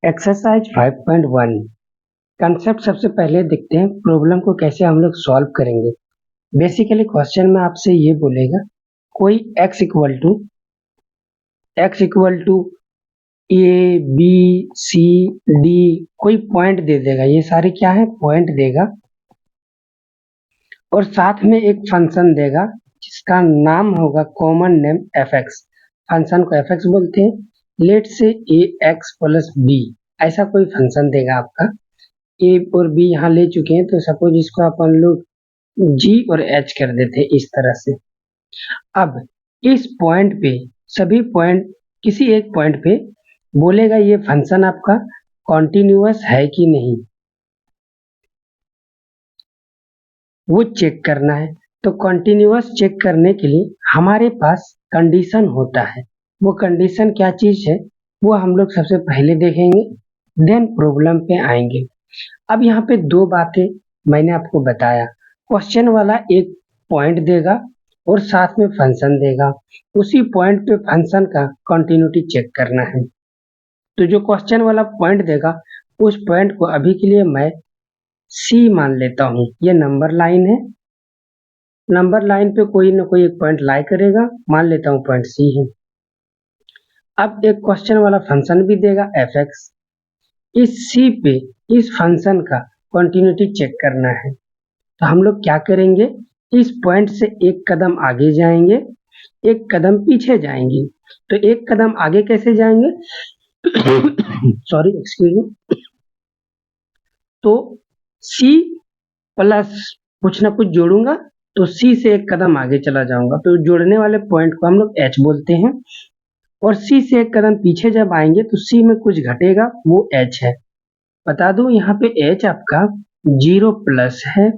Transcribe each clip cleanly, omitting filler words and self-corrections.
Exercise 5.1 concept सबसे पहले देखते हैं प्रॉब्लम को कैसे हम लोग सॉल्व करेंगे। बेसिकली क्वेश्चन में आपसे ये बोलेगा कोई x equal to a b c d कोई पॉइंट दे देगा। ये सारे क्या है, पॉइंट देगा और साथ में एक फंक्शन देगा जिसका नाम होगा common name F x. Function को एफ एक्स बोलते हैं। लेट से ए एक्स प्लस बी ऐसा कोई फंक्शन देगा आपका। ए और बी यहाँ ले चुके हैं तो सपोज इसको अपन लोग जी और एच कर देते इस तरह से। अब इस पॉइंट पे सभी पॉइंट किसी एक पॉइंट पे बोलेगा ये फंक्शन आपका कॉन्टिन्यूअस है कि नहीं, वो चेक करना है। तो कॉन्टिन्यूअस चेक करने के लिए हमारे पास कंडीशन होता है। वो कंडीशन क्या चीज है वो हम लोग सबसे पहले देखेंगे, देन प्रॉब्लम पे आएंगे। अब यहाँ पे दो बातें मैंने आपको बताया। क्वेश्चन वाला एक पॉइंट देगा और साथ में फंक्शन देगा। उसी पॉइंट पे फंक्शन का कंटिन्यूटी चेक करना है। तो जो क्वेश्चन वाला पॉइंट देगा उस पॉइंट को अभी के लिए मैं सी मान लेता हूँ। ये नंबर लाइन है, नंबर लाइन पे कोई ना कोई एक पॉइंट लाई करेगा, मान लेता हूँ पॉइंट सी है। अब एक क्वेश्चन वाला फंक्शन भी देगा एफ एक्स। इस सी पे इस फंक्शन का कंटिन्यूटी चेक करना है। तो हम लोग क्या करेंगे, इस पॉइंट से एक कदम आगे जाएंगे, एक कदम पीछे जाएंगे। तो एक कदम आगे कैसे जाएंगे सॉरी एक्सक्यूज मी। तो सी प्लस कुछ ना कुछ जोड़ूंगा तो सी से एक कदम आगे चला जाऊंगा। तो जोड़ने वाले पॉइंट को हम लोग एच बोलते हैं। और सी से एक कदम पीछे जब आएंगे तो सी में कुछ घटेगा, वो एच है। बता दूं यहाँ पे एच आपका 0+ है।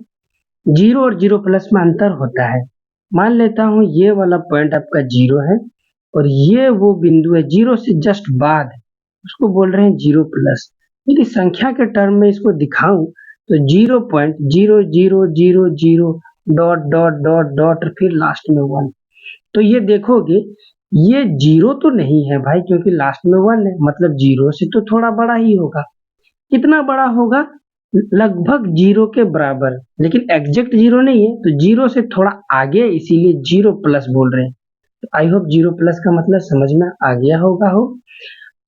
0 और 0+ में अंतर होता है। मान लेता हूँ ये वाला पॉइंट आपका 0 है और ये वो बिंदु है 0 से जस्ट बाद, उसको बोल रहे हैं 0+। यदि संख्या के टर्म में इसको दिखाऊं तो 0.0000 डॉट डॉट डॉट डॉट फिर लास्ट में 1। तो ये देखोगे ये 0 तो नहीं है भाई, क्योंकि लास्ट में 1 है, मतलब 0 से तो थोड़ा बड़ा ही होगा। कितना बड़ा होगा, लगभग 0 के बराबर, लेकिन एग्जैक्ट 0 नहीं है। तो 0 से थोड़ा आगे, इसीलिए 0+ बोल रहे हैं। तो आई होप 0+ का मतलब समझ में आ गया होगा हो।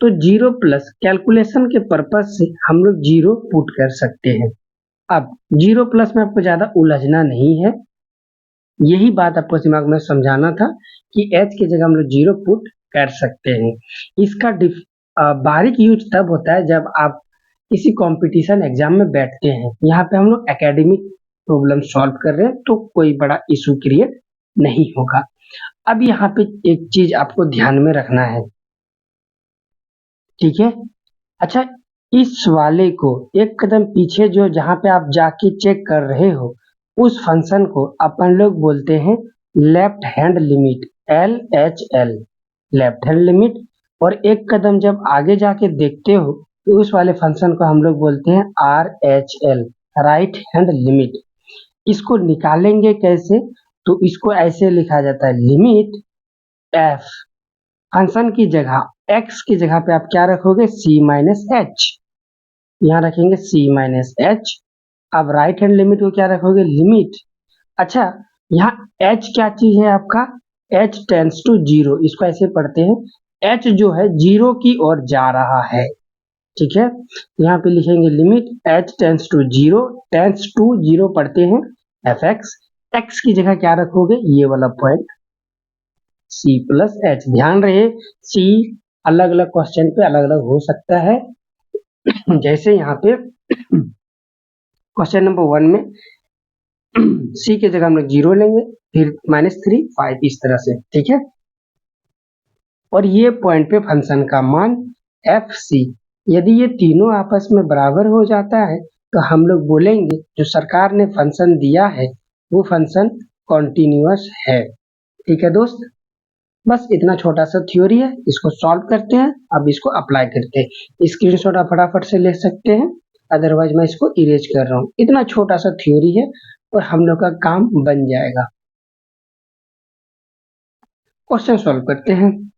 तो 0+ कैलकुलेशन के पर्पज से हम लोग 0 पुट कर सकते हैं। अब 0+ में आपको ज्यादा उलझना नहीं है, यही बात आपको दिमाग में समझाना था कि एच की जगह हम लोग 0 पुट कर सकते हैं। इसका बारीक यूज तब होता है जब आप किसी कंपटीशन एग्जाम में बैठते हैं। यहाँ पे हम लोग एकेडमिक प्रॉब्लम सॉल्व कर रहे हैं तो कोई बड़ा इशू क्रिएट नहीं होगा। अब यहाँ पे एक चीज आपको ध्यान में रखना है, ठीक है। अच्छा, इस वाले को एक कदम पीछे जो जहाँ पे आप जाके चेक कर रहे हो उस फंक्शन को अपन लोग बोलते हैं left hand limit, LHL, left hand limit. और एक कदम जब आगे जाके देखते हो तो उस वाले फंक्शन को हम लोग बोलते हैं RHL, राइट हैंड लिमिट। इसको निकालेंगे कैसे, तो इसको ऐसे लिखा जाता है लिमिट f, फंक्शन की जगह x की जगह पे आप क्या रखोगे, c-h, यहाँ रखेंगे c-h। अब राइट हैंड लिमिट को क्या रखोगे, लिमिट। अच्छा, यहाँ h क्या चीज है आपका, h टेंस टू 0, इसको ऐसे पढ़ते हैं h जो है 0 की ओर जा रहा है, ठीक है। यहाँ पे लिखेंगे limit h tends to 0, tends to 0 पढ़ते हैं f(x), x की जगह क्या रखोगे, ये वाला पॉइंट c+h। ध्यान रहे c अलग अलग क्वेश्चन पे अलग अलग हो सकता है। जैसे यहाँ पे क्वेश्चन नंबर 1 में c की जगह हम लोग 0 लेंगे, फिर -3, 5 इस तरह से, ठीक है। और ये पॉइंट पे फंक्शन का मान fc, यदि ये तीनों आपस में बराबर हो जाता है तो हम लोग बोलेंगे जो सरकार ने फंक्शन दिया है वो फंक्शन कॉन्टिन्यूअस है, ठीक है दोस्त। बस इतना छोटा सा थ्योरी है, इसको सॉल्व करते हैं। अब इसको अप्लाई करते हैं। स्क्रीनशॉट आप फटाफट से ले सकते हैं, अदरवाइज मैं इसको इरेज कर रहा हूँ। इतना छोटा सा थ्योरी है और हम लोग का काम बन जाएगा। क्वेश्चन सॉल्व करते हैं।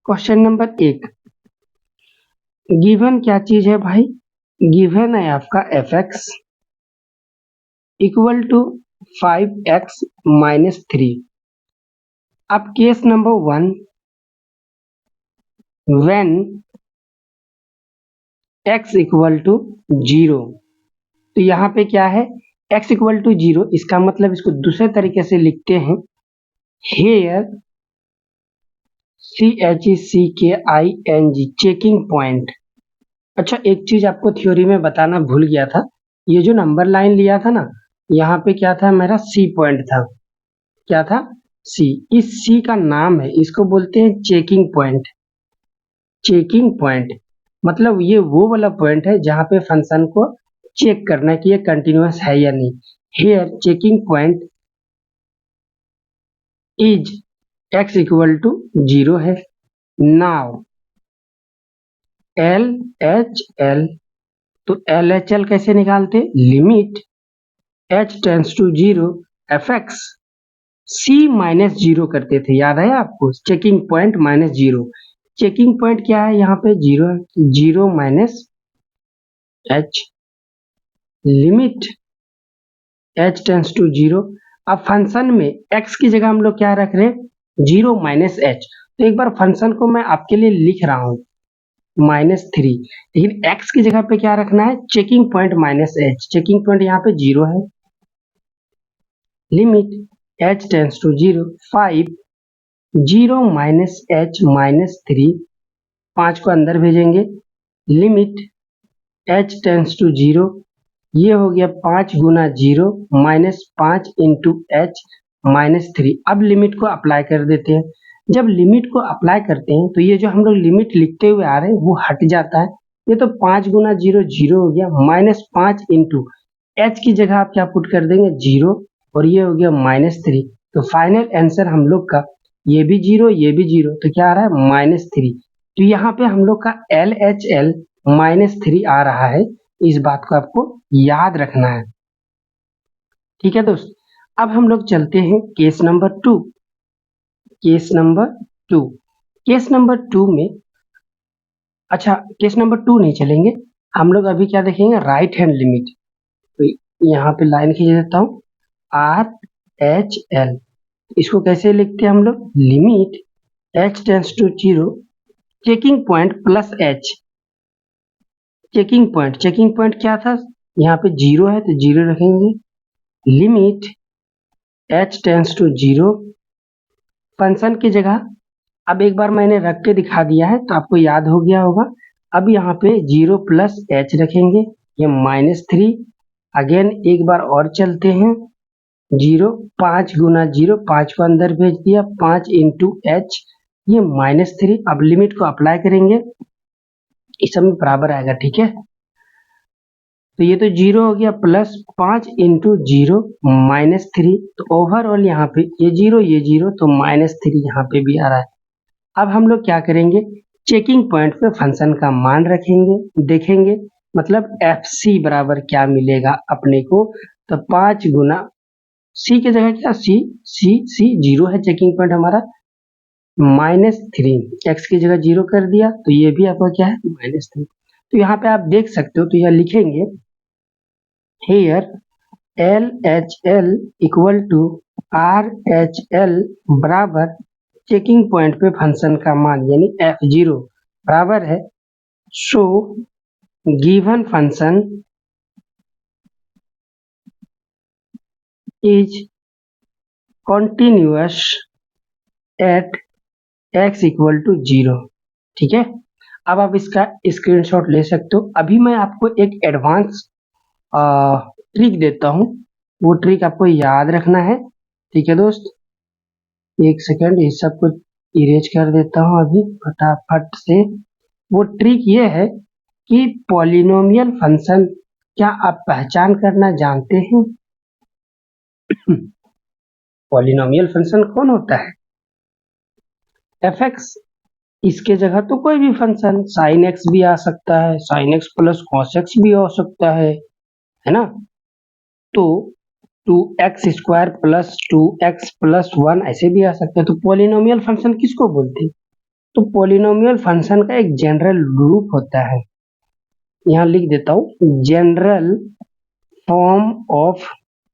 क्वेश्चन नंबर 1, गिवन क्या चीज है भाई? गिवन है आपका F x equal to 5x-3। अब case number 1, when x equal to 0। तो यहाँ पे क्या है, x इक्वल टू 0, इसका मतलब इसको दूसरे तरीके से लिखते हैं, हेयर CHECKING, चेकिंग पॉइंट। अच्छा, एक चीज आपको थ्योरी में बताना भूल गया था, ये जो नंबर लाइन लिया था ना, यहाँ पे क्या था, मेरा C पॉइंट था। क्या था? C। इस C का नाम है, इसको बोलते हैं चेकिंग पॉइंट। चेकिंग पॉइंट मतलब ये वो वाला पॉइंट है जहाँ पे फंक्शन को चेक करना है कि ये कंटिन्यूअस है या नहीं। Here checking point is x equal to 0 है। नाउ LHL, तो LHL कैसे निकालते? Limit h tends to 0 fx c minus 0 करते थे, याद है आपको? Checking point minus 0। Checking point क्या है? यहाँ पे 0 है, 0 minus h, limit h tends to 0। अब फंक्शन में x की जगह हम लोग क्या रख रहे हैं? 0 माइनस h। तो एक बार फंक्शन को मैं आपके लिए लिख रहा हूँ -3, लेकिन x की जगह पे क्या रखना है? Checking point minus h। Checking point यहाँ पे 0 है, limit h tends to 0, 5 0 minus h -3, 5 को अंदर भेजेंगे, लिमिट h टेंड्स टू 0, ये हो गया 5 गुना 0 माइनस 5 इंटू एच -3। अब लिमिट को अप्लाई कर देते हैं। जब लिमिट को अप्लाई करते हैं तो ये जो हम लोग लिमिट लिखते हुए आ रहे हैं वो हट जाता है। ये तो 5 गुना 0 0 हो गया, -5 इंटू एच की जगह आप क्या पुट कर देंगे? 0, और ये हो गया -3। तो फाइनल आंसर हम लोग का ये भी 0, ये भी 0, तो क्या आ रहा है? -3। तो यहाँ पे हम लोग का LHL -3 आ रहा है। इस बात को आपको याद रखना है, ठीक है दोस्त। अब हम लोग चलते हैं case number 2। Case number 2, case number 2 में, अच्छा केस नंबर 2 नहीं चलेंगे, हम लोग अभी क्या देखेंगे? Right hand limit. तो यहाँ पे लाइन खींच देता हूँ, RHL। इसको कैसे लिखते हैं हम लोग? Limit h tends to 0, checking point plus h। Checking point, checking point क्या था? यहाँ पे 0 है तो 0 रखेंगे, limit h tends to 0, function की जगह अब एक बार मैंने रख के दिखा दिया है तो आपको याद हो गया होगा। अब यहाँ पे 0 प्लस h रखेंगे, ये -3। अगेन एक बार और चलते हैं, 0, 5 गुना 0, 5 को अंदर भेज दिया, 5 इंटू एच, ये -3। अब लिमिट को अप्लाई करेंगे, इस सब में बराबर आएगा, ठीक है। तो ये तो 0 हो गया, प्लस 5 इंटू 0 -3, तो ओवरऑल यहाँ पे ये 0 तो -3 यहाँ पे भी आ रहा है। अब हम लोग क्या करेंगे? चेकिंग पॉइंट पे फंक्शन का मान रखेंगे, देखेंगे मतलब FC बराबर क्या मिलेगा अपने को। तो 5 गुना C की जगह क्या? C 0 है चेकिंग पॉइंट हमारा, -3, x की जगह 0 कर दिया, तो ये भी आपका क्या है? -3। तो यहाँ पे आप देख सकते हो, तो यह लिखेंगे here LHL equal to RHL बराबर चेकिंग पॉइंट पे फंक्शन का मान यानी F0 बराबर है, so given function is continuous at x equal to 0, ठीक है। अब आप इसका स्क्रीनशॉट ले सकते हो। अभी मैं आपको एक एडवांस ट्रिक देता हूँ, वो ट्रिक आपको याद रखना है, ठीक है दोस्त। एक सेकंड, इस सब को इरेज कर देता हूँ अभी फटाफट से। वो ट्रिक ये है कि पॉलिनोमियल फंक्शन क्या आप पहचान करना जानते हैं? पॉलिनोमियल फंक्शन कौन होता है? fx, इसके जगह तो कोई भी फंक्शन sin x भी आ सकता है, sin x plus cos x भी हो सकता है ना। तो 2x² प्लस 2x प्लस 1 ऐसे भी आ सकता है। तो पॉलिनोमियल फंक्शन किसको बोलते हैं? तो पॉलिनोमियल फंक्शन का एक जनरल रूप होता है, यहाँ लिख देता हूँ, जनरल फॉर्म ऑफ,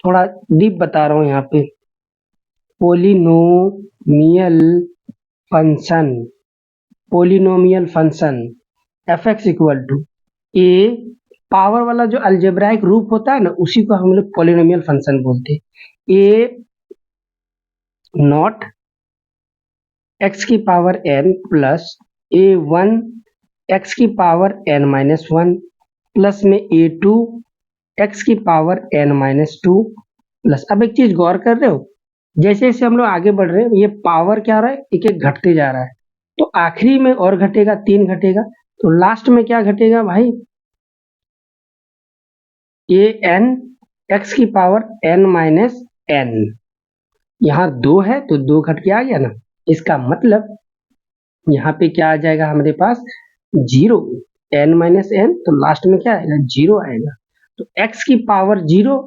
थोड़ा डीप बता रहा हूँ यहाँ पे, polynomial function, polynomial function f x equal to a, power वाला जो अलजेब्राइक रूप होता है ना, उसी को हम लोग पोलिनोमियल फंक्शन बोलते हैं। ए नॉट एक्स की power n plus a one x की power n minus one plus में ए टू एक्स की power n minus two plus, अब एक चीज गौर कर रहे हो, जैसे जैसे हम लोग आगे बढ़ रहे हैं ये पावर क्या हो रहा है, एक एक घटते जा रहा है, तो आखिरी में और घटेगा, 3 घटेगा, तो लास्ट में क्या घटेगा भाई, ए एन एक्स की पावर एन माइनस एन, यहाँ 2 है तो 2 घट के आ गया ना, इसका मतलब यहाँ पे क्या आ जाएगा हमारे पास, 0, एन माइनस एन, तो लास्ट में क्या आएगा, 0 आएगा। तो x की पावर 0,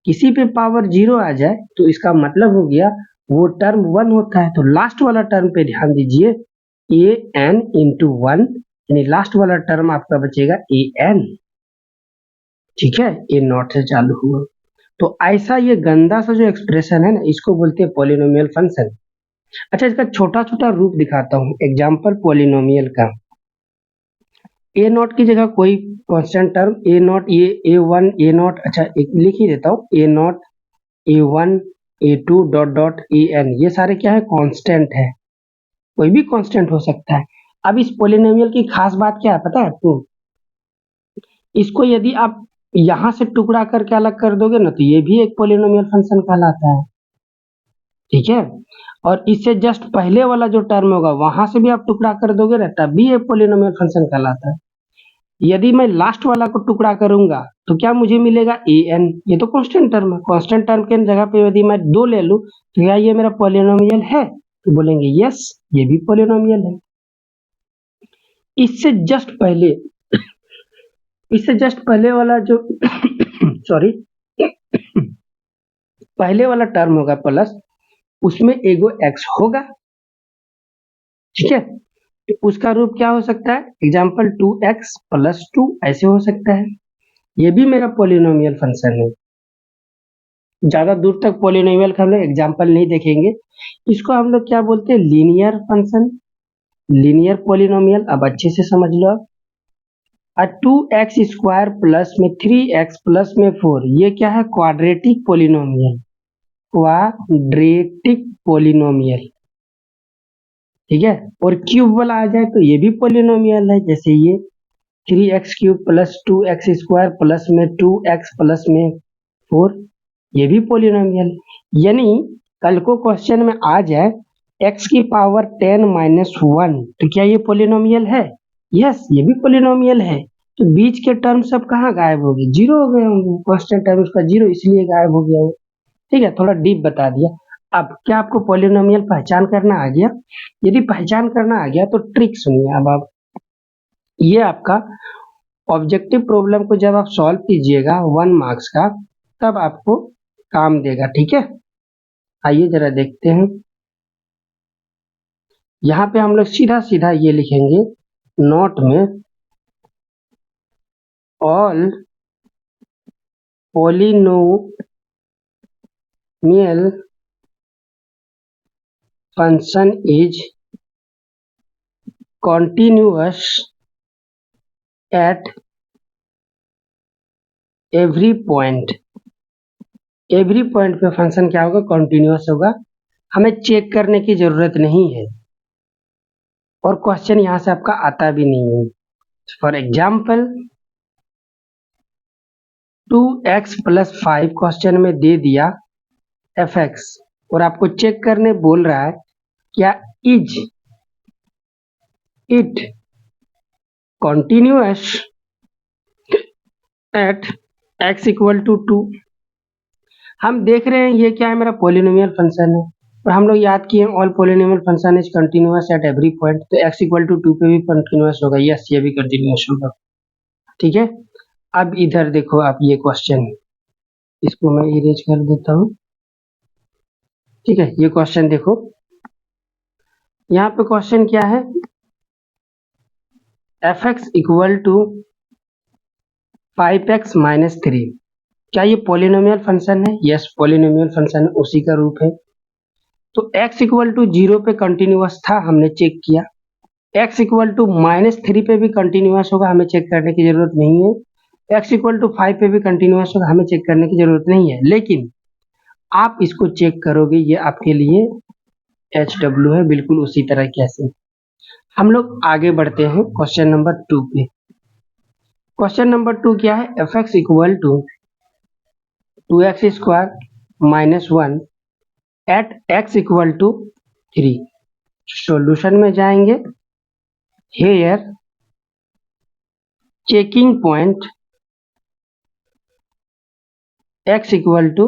किसी पे पावर 0 आ जाए तो इसका मतलब हो गया वो टर्म 1 होता है, तो लास्ट वाला टर्म पे ध्यान दीजिए, ए एन इंटू 1, यानी लास्ट वाला टर्म आपका बचेगा ए एन, ठीक है, ए नॉट से चालू हुआ। तो ऐसा ये गंदा सा जो एक्सप्रेशन है ना, इसको बोलते हैं पॉलिनोमियल फंक्शन। अच्छा, इसका छोटा छोटा रूप दिखाता हूँ, एग्जाम्पल पॉलिनोमियल का, ए नॉट की जगह कोई कांस्टेंट टर्म, ए नॉट, ये ए वन ए नॉट, अच्छा एक लिख ही देता हूँ, A naught A one A two dot dot A N, ये सारे क्या है, कांस्टेंट है, कोई भी कांस्टेंट हो सकता है। अब इस पॉलिनोमियल की खास बात क्या है पता है आपको, इसको यदि आप यहां से टुकड़ा करके अलग कर दोगे ना, तो ये भी एक पॉलिनोमियल फंक्शन कहलाता है, ठीक है, और इससे जस्ट पहले वाला जो टर्म होगा वहां से भी आप टुकड़ा कर दोगे ना, तब भी एक पॉलिनोमियल फंक्शन कहलाता है। यदि मैं लास्ट वाला को टुकड़ा करूंगा तो क्या मुझे मिलेगा, ए एन, ये तो कांस्टेंट टर्म है, कांस्टेंट टर्म के जगह पे यदि मैं 2 ले लूं तो क्या ये मेरा पॉलिनोमियल है, तो बोलेंगे यस ये भी पॉलिनोमियल है। इससे जस्ट पहले, इससे जस्ट पहले वाला जो सॉरी पहले वाला टर्म होगा प्लस, उसमें एगो एक्स होगा, ठीक है, तो उसका रूप क्या हो सकता है, एग्जाम्पल 2x प्लस 2 ऐसे हो सकता है, ये भी मेरा पॉलिनोमियल फंक्शन है। ज्यादा दूर तक पॉलिनोमियल का हम लोग एग्जाम्पल नहीं देखेंगे, इसको हम लोग क्या बोलते हैं, लीनियर फंक्शन, लीनियर पॉलिनोमियल, अब अच्छे से समझ लो। अब 2x स्क्वायर प्लस में 3x प्लस में 4, ये क्या है, क्वाड्रेटिक पॉलिनोमियल, क्वाड्रेटिक पॉलिनोमियल, ठीक है, और क्यूब वाला आ जाए तो ये भी पॉलिनोमियल है, जैसे ये 3x cube plus 2x square plus में 2x प्लस में 4, ये भी पॉलिनोमियल। यानी कल को क्वेश्चन में आ जाए x की पावर 10 माइनस 1, तो क्या ये पॉलिनोमियल है, यस ये भी पॉलिनोमियल है। तो बीच के टर्म सब कहाँ गायब हो गए, 0 हो गए होंगे, कांस्टेंट टर्म उसका 0 इसलिए गायब हो गया हो, ठीक है, थोड़ा डीप बता दिया। अब क्या आपको पॉलिनोमियल पहचान करना आ गया, यदि पहचान करना आ गया तो ट्रिक सुनिए अब आप, ये आपका ऑब्जेक्टिव प्रॉब्लम को जब आप सॉल्व कीजिएगा 1 मार्क्स का, तब आपको काम देगा, ठीक है। आइए जरा देखते हैं, यहाँ पे हम लोग सीधा सीधा ये लिखेंगे नोट में, all polynomial function is continuous at every point, every point पे फंक्शन क्या होगा, कॉन्टिन्यूअस होगा, हमें चेक करने की जरूरत नहीं है, और क्वेश्चन यहां से आपका आता भी नहीं है। For example 2x plus 5 question में दे दिया एफ एक्स, और आपको चेक करने बोल रहा है क्या is it continuous at x equal to 2, हम देख रहे हैं ये क्या है, मेरा पॉलिनोमियल फंक्शन है, और हम लोग याद किए all polynomial function is continuous at every point, तो x इक्वल टू 2 पे भी कंटिन्यूअस होगा, यस ये भी कंटिन्यूअस होगा, ठीक है। अब इधर देखो आप ये क्वेश्चन, इसको मैं इरेज कर देता हूँ, ठीक है, ये क्वेश्चन देखो, यहाँ पे क्वेश्चन क्या है, f x equal to 5x minus 3। क्या ये पॉलिनोमियल फंक्शन है? यस, पॉलिनोमियल फंक्शन उसी का रूप है। तो x इक्वल टू 0 पे कंटिन्यूअस था, हमने चेक किया। x इक्वल टू -3 पे भी कंटिन्यूअस होगा, हमें चेक करने की जरूरत नहीं है। x इक्वल टू 5 पे भी कंटिन्यूअस होगा, हमें चेक करने की जरूरत नहीं है। लेकिन आप इसको चेक करोगे, ये आपके लिए HW है, बिल्कुल उसी तरह कैसे। हम लोग आगे बढ़ते हैं क्वेश्चन नंबर 2 पे। क्वेश्चन नंबर 2 क्या है? F x equal to 2x² minus 1 at x equal to 3। Solution में जाएंगे। Here checking point x equal to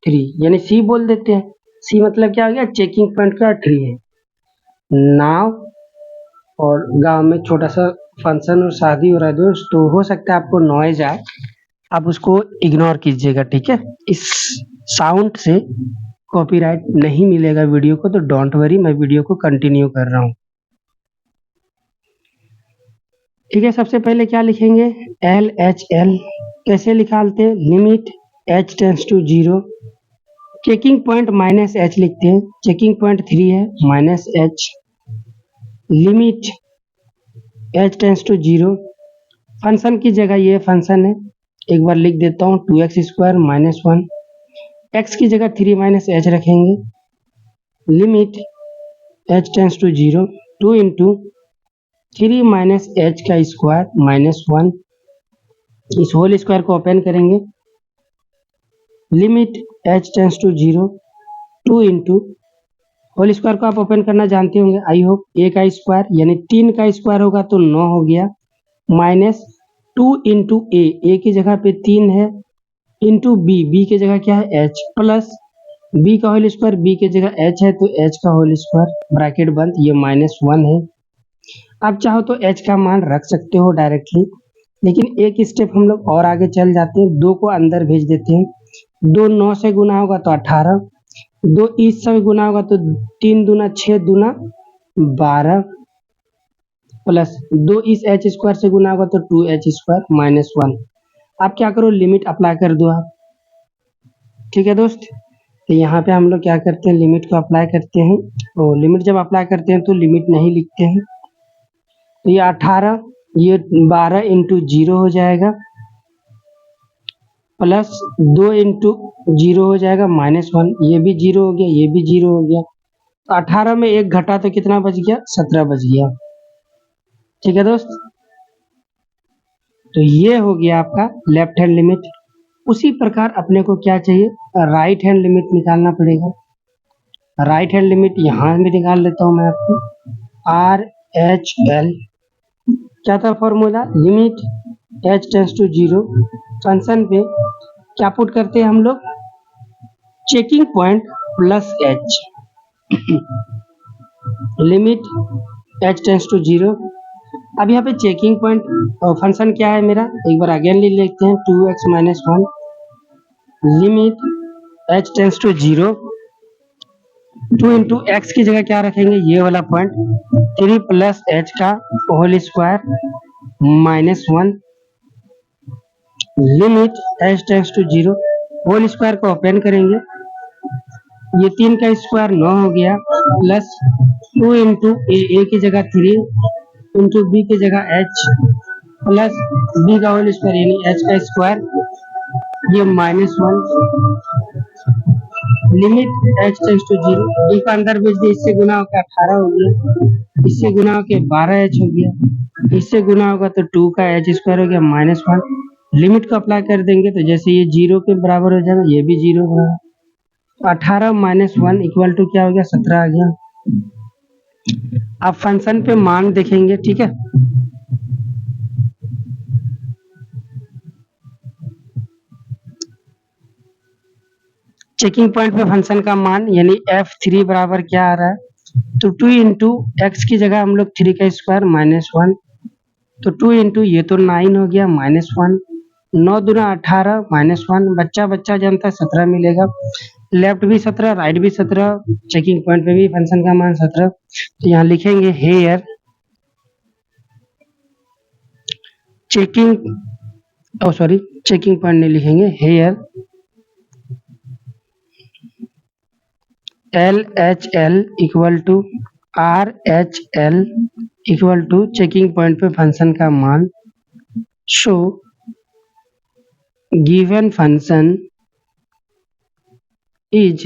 3, यानी C बोल देते हैं। C मतलब क्या हो गया? चेकिंग पॉइंट का 3 है। नाव और गांव में छोटा सा फंक्शन और शादी हो रहा है दोस्त, तो हो सकता है आपको नॉइज आए, आप उसको इग्नोर कीजिएगा, ठीक है। इस साउंड से कॉपीराइट नहीं मिलेगा वीडियो को, तो डोंट वरी, मैं वीडियो को कंटिन्यू कर रहा हूँ, ठीक है। सबसे पहले क्या लिखेंगे? LHL कैसे निकालते हैं? Limit h tends to 0, checking point -h लिखते हैं, चेकिंग पॉइंट 3 है, -h, limit h tends to 0। Function की जगह ये फंक्शन है, एक बार लिख देता हूँ, 2x² माइनस 1, x की जगह 3 -h रखेंगे, limit h tends to 0, 2 into 3 -h का स्क्वायर -1, इस होल स्क्वायर को ओपन करेंगे, limit h tends to 0, 2 into whole square को आप ओपन करना जानते होंगे, आई होप। a का स्क्वायर यानी 3 का स्क्वायर होगा तो 9 हो गया, -2 इंटू a की जगह पे 3 है, इंटू b की जगह क्या है? h, प्लस b का होल स्क्वायर, b की जगह h है तो h का होल स्क्वायर, ब्रैकेट बंद, ये -1 है। आप चाहो तो h का मान रख सकते हो डायरेक्टली, लेकिन एक स्टेप हम लोग और आगे चल जाते हैं, 2 को अंदर भेज देते हैं। 2 9 से गुना होगा तो 18, 2 इस से गुना होगा तो 3 दूना 6 दूना 12, प्लस 2 इस h स्क्वायर से गुना होगा तो 2h² -1। आप क्या करो? लिमिट अप्लाई कर दो आप, ठीक है दोस्त। तो यहाँ पे हम लोग क्या करते हैं? लिमिट को अप्लाई करते हैं, और लिमिट जब अप्लाई करते हैं तो लिमिट नहीं लिखते हैं, तो ये 18, ये 12 इंटू 0 हो जाएगा, प्लस 2 इंटू 0 हो जाएगा -1, ये भी 0 हो गया, ये भी 0 हो गया, तो 18 में 1 घटा तो कितना बच गया? 17 बच गया, ठीक है दोस्त। तो ये हो गया आपका लेफ्ट हैंड लिमिट। उसी प्रकार अपने को क्या चाहिए? राइट हैंड लिमिट निकालना पड़ेगा। राइट हैंड लिमिट यहाँ में निकाल लेता हूँ मैं आपको, RHL क्या था formula? Limit h tends to 0, function पे क्या पुट करते हैं हम लोग? Checking point plus h, limit h tends to 0। अब यहाँ पे चेकिंग पॉइंट फंक्शन क्या है मेरा? एक बार अगेन लिख लेते हैं, 2x minus 1, limit h tends to 0, 2 into x की जगह क्या रखेंगे? ये वाला पॉइंट, 3 प्लस h का whole square -1, limit h tends to 0, whole square को ओपन करेंगे, ये 3 का स्क्वायर 9 हो गया, प्लस 2 इंटू ए की जगह 3 इंटू बी की जगह h, प्लस बी का होल स्क्वायर यानी h का स्क्वायर, ये -1, लिमिट h टेंस टू 0, दो का अंदर भेज दिया, इससे गुना होकर 18 हो गया, इससे गुना होकर 12h हो गया, इससे गुना होगा तो 2 का h स्क्वायर हो गया -1, लिमिट को अप्लाई कर देंगे तो जैसे ये 0 के बराबर हो जाएगा, ये भी 0 होगा, 18 - 1 इक्वल टू क्या हो गया? 17 आ गया। अब फंक्शन पे मान देखेंगे, ठीक है। चेकिंग पॉइंट पे फंक्शन का मान यानी f3 बराबर क्या आ रहा है? तो 2 इंटू एक्स की जगह हम लोग 3 का स्क्वायर -1, तो 2 इंटू ये तो 9 हो गया -1, 9 दूना 18 -1, बच्चा बच्चा जानता है 17 मिलेगा, लेफ्ट भी 17 राइट भी 17, चेकिंग पॉइंट पे भी फंक्शन का मान 17। तो यहाँ लिखेंगे here checking sorry checking point नहीं लिखेंगे, here LHL equal to RHL equal to checking point पे फंक्शन का मान, so given function is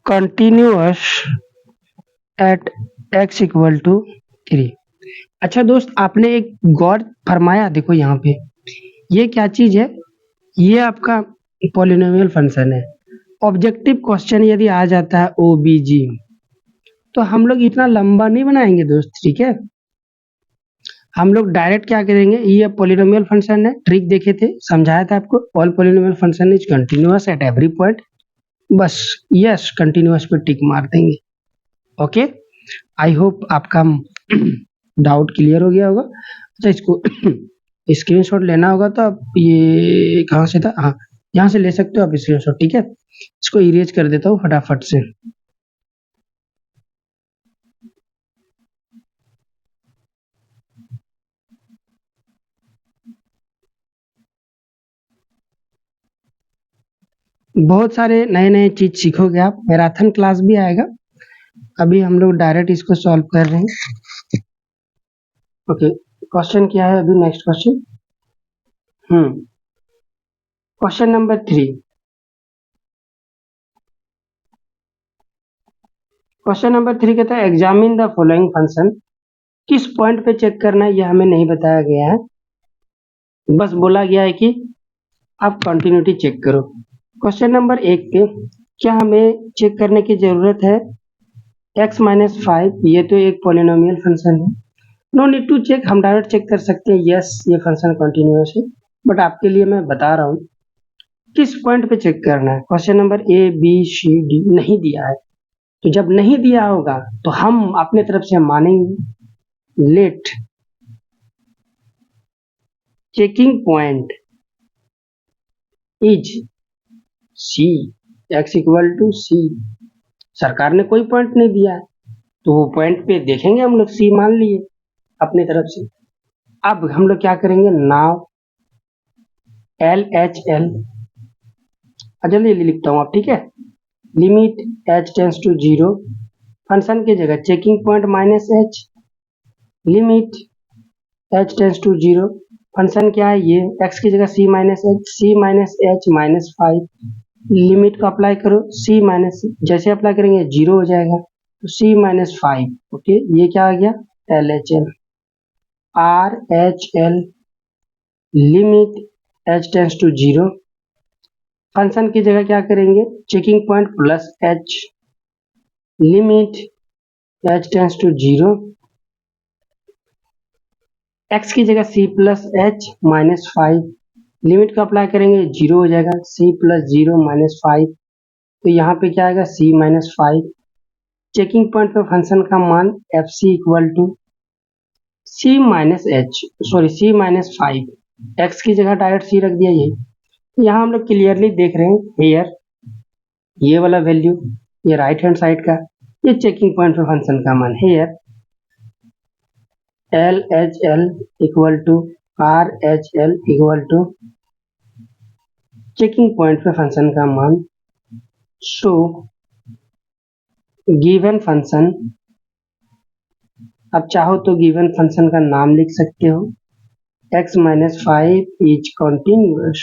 continuous at x equal to 3। अच्छा दोस्त, आपने एक गौर फरमाया, देखो यहाँ पे ये क्या चीज है, ये आपका पॉलिनोमियल फंक्शन है। ऑब्जेक्टिव क्वेश्चन यदि आ जाता है OBG तो हम लोग इतना लंबा नहीं बनाएंगे दोस्त, ठीक है। हम लोग डायरेक्ट क्या करेंगे, ये पॉलिनोमियल फंक्शन है, ट्रिक देखे थे, समझाया था आपको, all polynomial function is continuous at every point, बस यस कंटिन्यूअस पे टिक मार देंगे। ओके, आई होप आपका डाउट क्लियर हो गया होगा। अच्छा, इसको स्क्रीनशॉट लेना होगा तो आप ये कहाँ से था, हाँ यहाँ से ले सकते हो आप स्क्रीनशॉट, ठीक है। इसको इरेज कर देता हूँ फटाफट से। बहुत सारे नए नए चीज सीखोगे आप, मैराथन क्लास भी आएगा। अभी हम लोग डायरेक्ट इसको सॉल्व कर रहे हैं। ओके, क्वेश्चन क्या है अभी, next question, question number 3। Question number 3 कहता है एग्जामिन द फॉलोइंग फंक्शन। किस पॉइंट पे चेक करना है ये हमें नहीं बताया गया है, बस बोला गया है कि आप कंटिन्यूटी चेक करो। क्वेश्चन नंबर 1 पे क्या हमें चेक करने की जरूरत है, x माइनस 5, ये तो एक पॉलिनोमियल फंक्शन है, नो नीड टू चेक, हम डायरेक्ट चेक कर सकते हैं, यस ये फंक्शन कंटिन्यूअस है। बट आपके लिए मैं बता रहा हूँ किस पॉइंट पे चेक करना है। क्वेश्चन नंबर ABCD नहीं दिया है, तो जब नहीं दिया होगा तो हम अपने तरफ से मानेंगे, let checking point is C, x equal to C। सरकार ने कोई पॉइंट नहीं दिया है तो वो पॉइंट पे देखेंगे हम लोग, C मान लिए अपनी तरफ से। अब हम लोग क्या करेंगे, नाउ LHL, जल्दी जल्दी लिखता हूँ आप, ठीक है। Limit h tends to 0, function की जगह checking point minus h, limit h tends to 0, function क्या है ये, x की जगह c minus h minus 5, limit को अप्लाई करो, c माइनस, जैसे अप्लाई करेंगे 0 हो जाएगा, तो c माइनस 5। ओके, ये क्या आ गया, LHL। RHL, limit h tends to 0, function की जगह क्या करेंगे, checking point plus h, limit h tends to 0, x की जगह c plus h minus 5, limit को अप्लाई करेंगे 0 हो जाएगा, c प्लस 0 माइनस 5, तो यहाँ पे क्या आएगा, c माइनस 5। चेकिंग पॉइंट पे फंक्शन का मान fc equal to c minus h, sorry c minus 5, x की जगह डायरेक्ट c रख दिया, यही यहाँ हम लोग क्लियरली देख रहे हैं, हेयर ये वाला वैल्यू, ये राइट हैंड साइड का, ये चेकिंग पॉइंट पे फंक्शन का मान, here LHL equal to RHL equal to checking point पे फंक्शन का मान, सो गिवन फंक्शन, अब चाहो तो गिवन फंक्शन का नाम लिख सकते हो, x minus 5 is continuous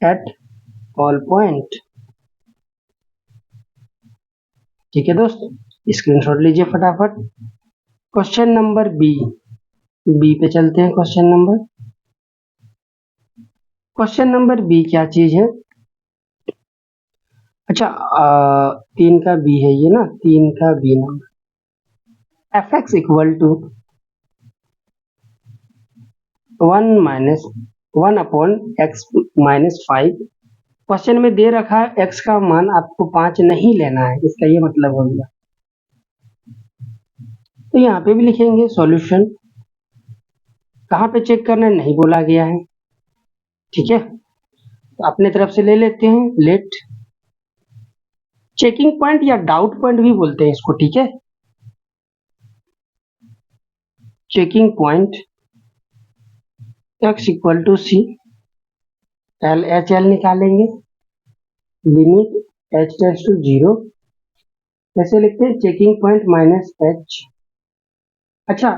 at all point. ठीक है दोस्त, स्क्रीनशॉट लीजिए फटाफट। क्वेश्चन नंबर बी पे चलते हैं। क्वेश्चन नंबर बी क्या चीज है, अच्छा 3 का बी है ये ना, 3 का b number, fx equal to 1 upon x minus 5। Question में दे रखा है x का मान आपको 5 नहीं लेना है, इसका ये मतलब हो गया। तो यहाँ पे भी लिखेंगे सॉल्यूशन, कहाँ पे चेक करना है नहीं बोला गया है, ठीक है, तो अपने तरफ से ले लेते हैं, लेट चेकिंग पॉइंट या डाउट पॉइंट भी बोलते हैं इसको, ठीक है। Checking point x equal to c, L H L निकालेंगे, लिमिट h टेंड्स टू 0, कैसे लिखते हैं, चेकिंग पॉइंट माइनस h। अच्छा,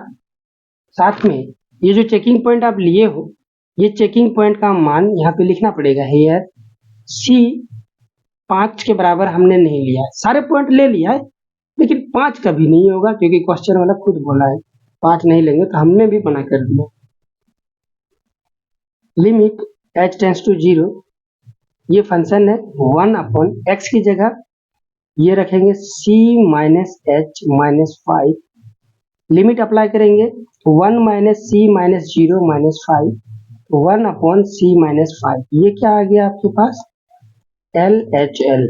साथ में ये जो चेकिंग पॉइंट आप लिए हो, ये चेकिंग पॉइंट का मान यहाँ पे लिखना पड़ेगा, हेयर सी 5 के बराबर हमने नहीं लिया है, सारे पॉइंट ले लिया है लेकिन 5 कभी नहीं होगा क्योंकि क्वेश्चन वाला खुद बोला है 5 नहीं लेंगे, तो हमने भी मना कर दिया। लिमिट h टेंड्स टू 0, ये फंक्शन है 1 अपॉन x की जगह ये रखेंगे c minus h minus 5, limit apply करेंगे 1 माइनस सी माइनस 0 माइनस 5, 1 अपॉन सी माइनस 5, ये क्या आ गया आपके पास, एल एच एल।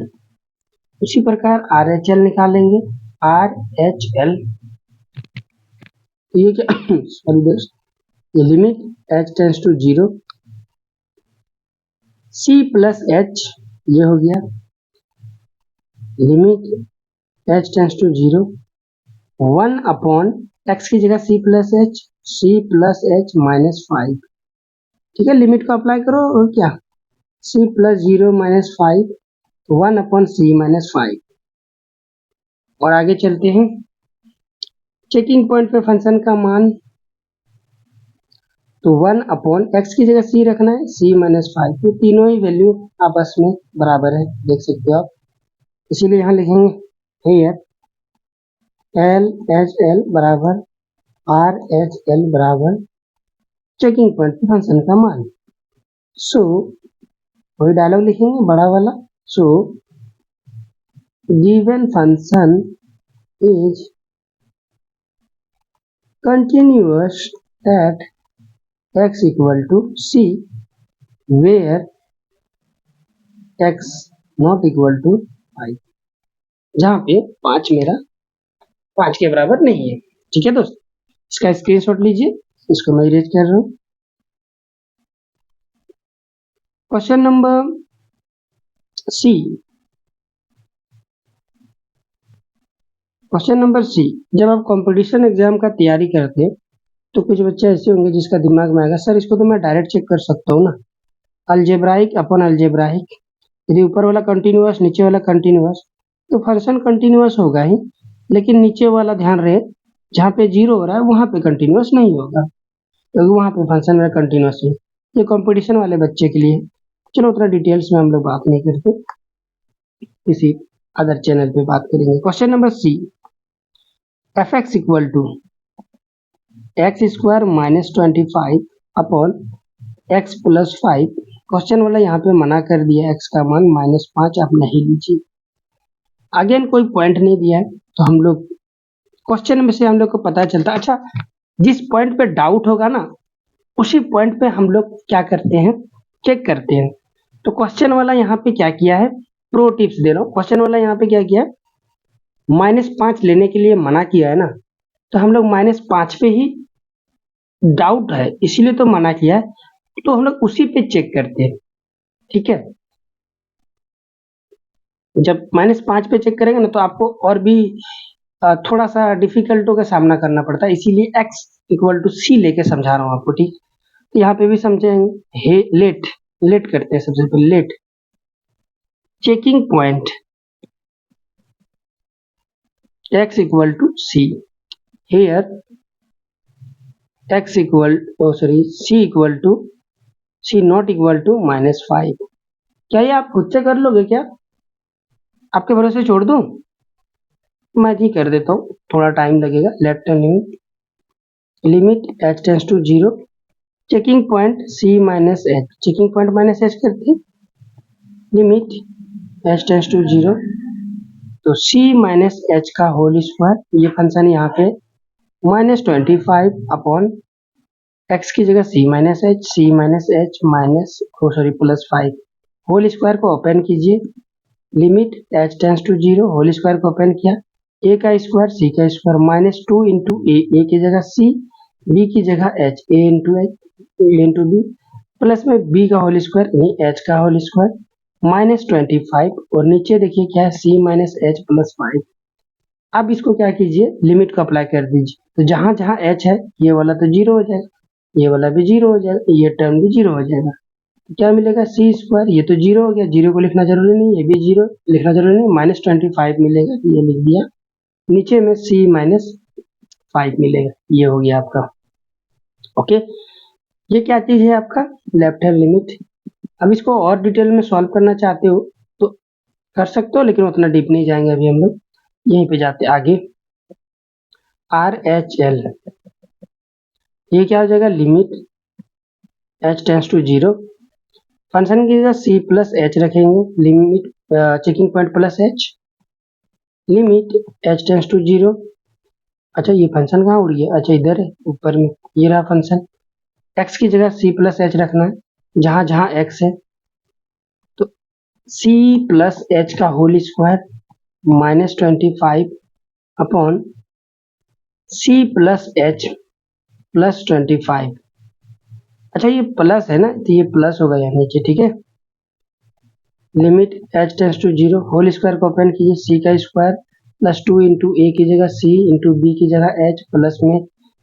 उसी प्रकार आर एच एल निकालेंगे, आर एच एल, ये क्या सॉरी दोस्त, ये limit h tends to 0, c plus h, ये हो गया limit h tends to 0, 1 upon x की जगह c प्लस h माइनस 5, ठीक है, लिमिट को अप्लाई करो और क्या, c plus 0 minus 5, 1 upon c minus 5। और आगे चलते हैं, चेकिंग पॉइंट पे फंक्शन का मान, तो 1 अपॉन x की जगह c रखना है, c माइनस 5, तो तीनों ही वैल्यू आपस में बराबर है, देख सकते हो आप, इसीलिए यहाँ लिखेंगे हेयर एल एच एल बराबर आर एच एल बराबर चेकिंग पॉइंट पे फंक्शन का मान। सो वही डायलॉग लिखेंगे बड़ा वाला, so given function is continuous at x equal to c where x not equal to 5, जहाँ पे 5 मेरा 5 के बराबर नहीं है। ठीक है दोस्त, इसका स्क्रीनशॉट लीजिए, इसको मैं इरेज कर रहा हूँ। Question number c, question number c, जब आप कंपटीशन एग्जाम का तैयारी करते हैं तो कुछ बच्चे ऐसे होंगे जिसका दिमाग में आएगा, सर इसको तो मैं डायरेक्ट चेक कर सकता हूँ ना, अलजेब्राइक अपन अलजेब्राइक, यदि ऊपर वाला कंटिन्यूअस नीचे वाला कंटिन्यूअस तो फंक्शन कंटिन्यूअस होगा ही, लेकिन नीचे वाला ध्यान रहे जहाँ पे 0 हो रहा है वहाँ पे कंटिन्यूअस नहीं होगा क्योंकि वहाँ पे फंक्शन में कंटिन्यूअस है। ये कंपटीशन वाले बच्चे के लिए, चलो उतना डिटेल्स में हम लोग बात नहीं करते, किसी अदर चैनल पे बात करेंगे। Question number c, f x equal to x square minus 25 upon x plus 5, question वाला यहाँ पे मना कर दिया, एक्स का मान -5 आप नहीं लीजिए। अगेन कोई पॉइंट नहीं दिया है तो हम लोग क्वेश्चन में से हम लोग को पता चलता, अच्छा जिस पॉइंट पे डाउट होगा ना उसी पॉइंट पे हम लोग क्या करते हैं, चेक करते हैं। तो क्वेश्चन वाला यहाँ पे क्या किया है, प्रो टिप्स दे रहा हूँ, क्वेश्चन वाला यहाँ पे क्या किया, -5 लेने के लिए मना किया है ना, तो हम लोग -5 पे ही डाउट है इसीलिए तो मना किया है, तो हम लोग उसी पे चेक करते हैं। ठीक है, जब -5 पे चेक करेंगे ना तो आपको और भी थोड़ा सा डिफिकल्टों का सामना करना पड़ता है, इसीलिए x इक्वल टू सी लेके समझा रहा हूँ आपको। ठीक, तो यहाँ पे भी समझेंगे, लेट लेट करते हैं सबसे पहले, let checking point x equal to c, here x equal c equal to c not equal to -5। क्या ये आप खुद से कर लोगे क्या, आपके भरोसे छोड़ दूं, मैं ही कर देता हूँ, थोड़ा टाइम लगेगा। Left limit, limit h tends to 0, checking point c minus h, checking point minus h करते हैं, लिमिट h टेंड्स टू 0, तो c माइनस h का होल स्क्वायर, ये फंक्शन यहाँ पे -25 अपॉन x की जगह c minus h minus plus 5, whole square को ओपन कीजिए, limit h tends to 0, whole square को ओपन किया, a का स्क्वायर c का स्क्वायर -2 इंटू a की जगह c, b की जगह h, a into b, plus में b का होल स्क्वायर यानी h का होल स्क्वायर -25, और नीचे देखिए क्या है, c माइनस h प्लस 5। अब इसको क्या कीजिए, लिमिट को अप्लाई कर दीजिए, तो जहां जहां h है ये वाला तो जीरो हो जाएगा, ये वाला भी जीरो हो जाएगा, ये टर्म भी जीरो हो जाएगा। तो क्या मिलेगा सी स्क्वायर, ये तो जीरो हो गया, जीरो को लिखना जरूरी नहीं, ये भी जीरो लिखना जरूरी नहीं, -25 मिलेगा, ये लिख दिया, नीचे में c -5 मिलेगा, ये हो गया आपका। ओके, ये क्या चीज है आपका लेफ्ट हैंड लिमिट। अब इसको और डिटेल में सॉल्व करना चाहते हो तो कर सकते हो, लेकिन उतना डीप नहीं जाएंगे अभी हम लोग, यहीं पे जाते आगे। RHL, ये क्या हो जाएगा, limit h tends to zero, function की जगह c प्लस एच रखेंगे, limit checking point plus h, limit h tends to zero. अच्छा ये फंक्शन कहाँ उड़ गया, अच्छा इधर है ऊपर में, ये रहा फंक्शन, x की जगह c प्लस एच रखना है, जहां जहां x है, तो c प्लस एच का whole square -25 upon c plus h plus 25। अच्छा ये प्लस है ना, तो ये प्लस होगा यहाँ नीचे, ठीक है। Limit h tends to zero, whole square को ओपन कीजिए, c का स्क्वायर प्लस 2 इंटू ए की जगह c इंटू बी की जगह h प्लस में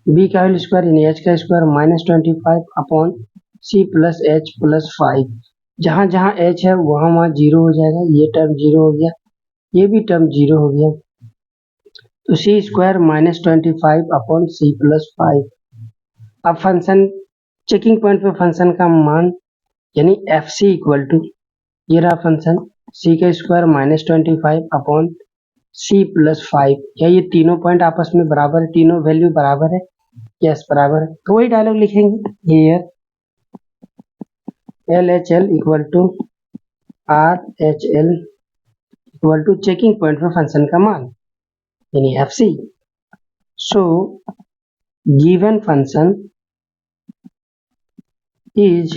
b का होल स्क्वायर यानी h का square -25 upon c plus h plus 5। जहां जहां h है वहां वहां जीरो हो जाएगा, ये टर्म जीरो हो गया, ये भी टर्म जीरो हो गया, तो c square -25 upon c plus 5। अब फंक्शन चेकिंग पॉइंट पे फंक्शन का मान यानी एफ सी इक्वल टू, ये रहा फंक्शन c का स्क्वायर -25 अपॉन c प्लस 5। क्या ये तीनों पॉइंट आपस में बराबर है, तीनों वैल्यू बराबर है, यस बराबर है, तो वही डायलॉग लिखेंगे here LHL equal to RHL equal to checking point पे फंक्शन का मान यानी f c. So given function is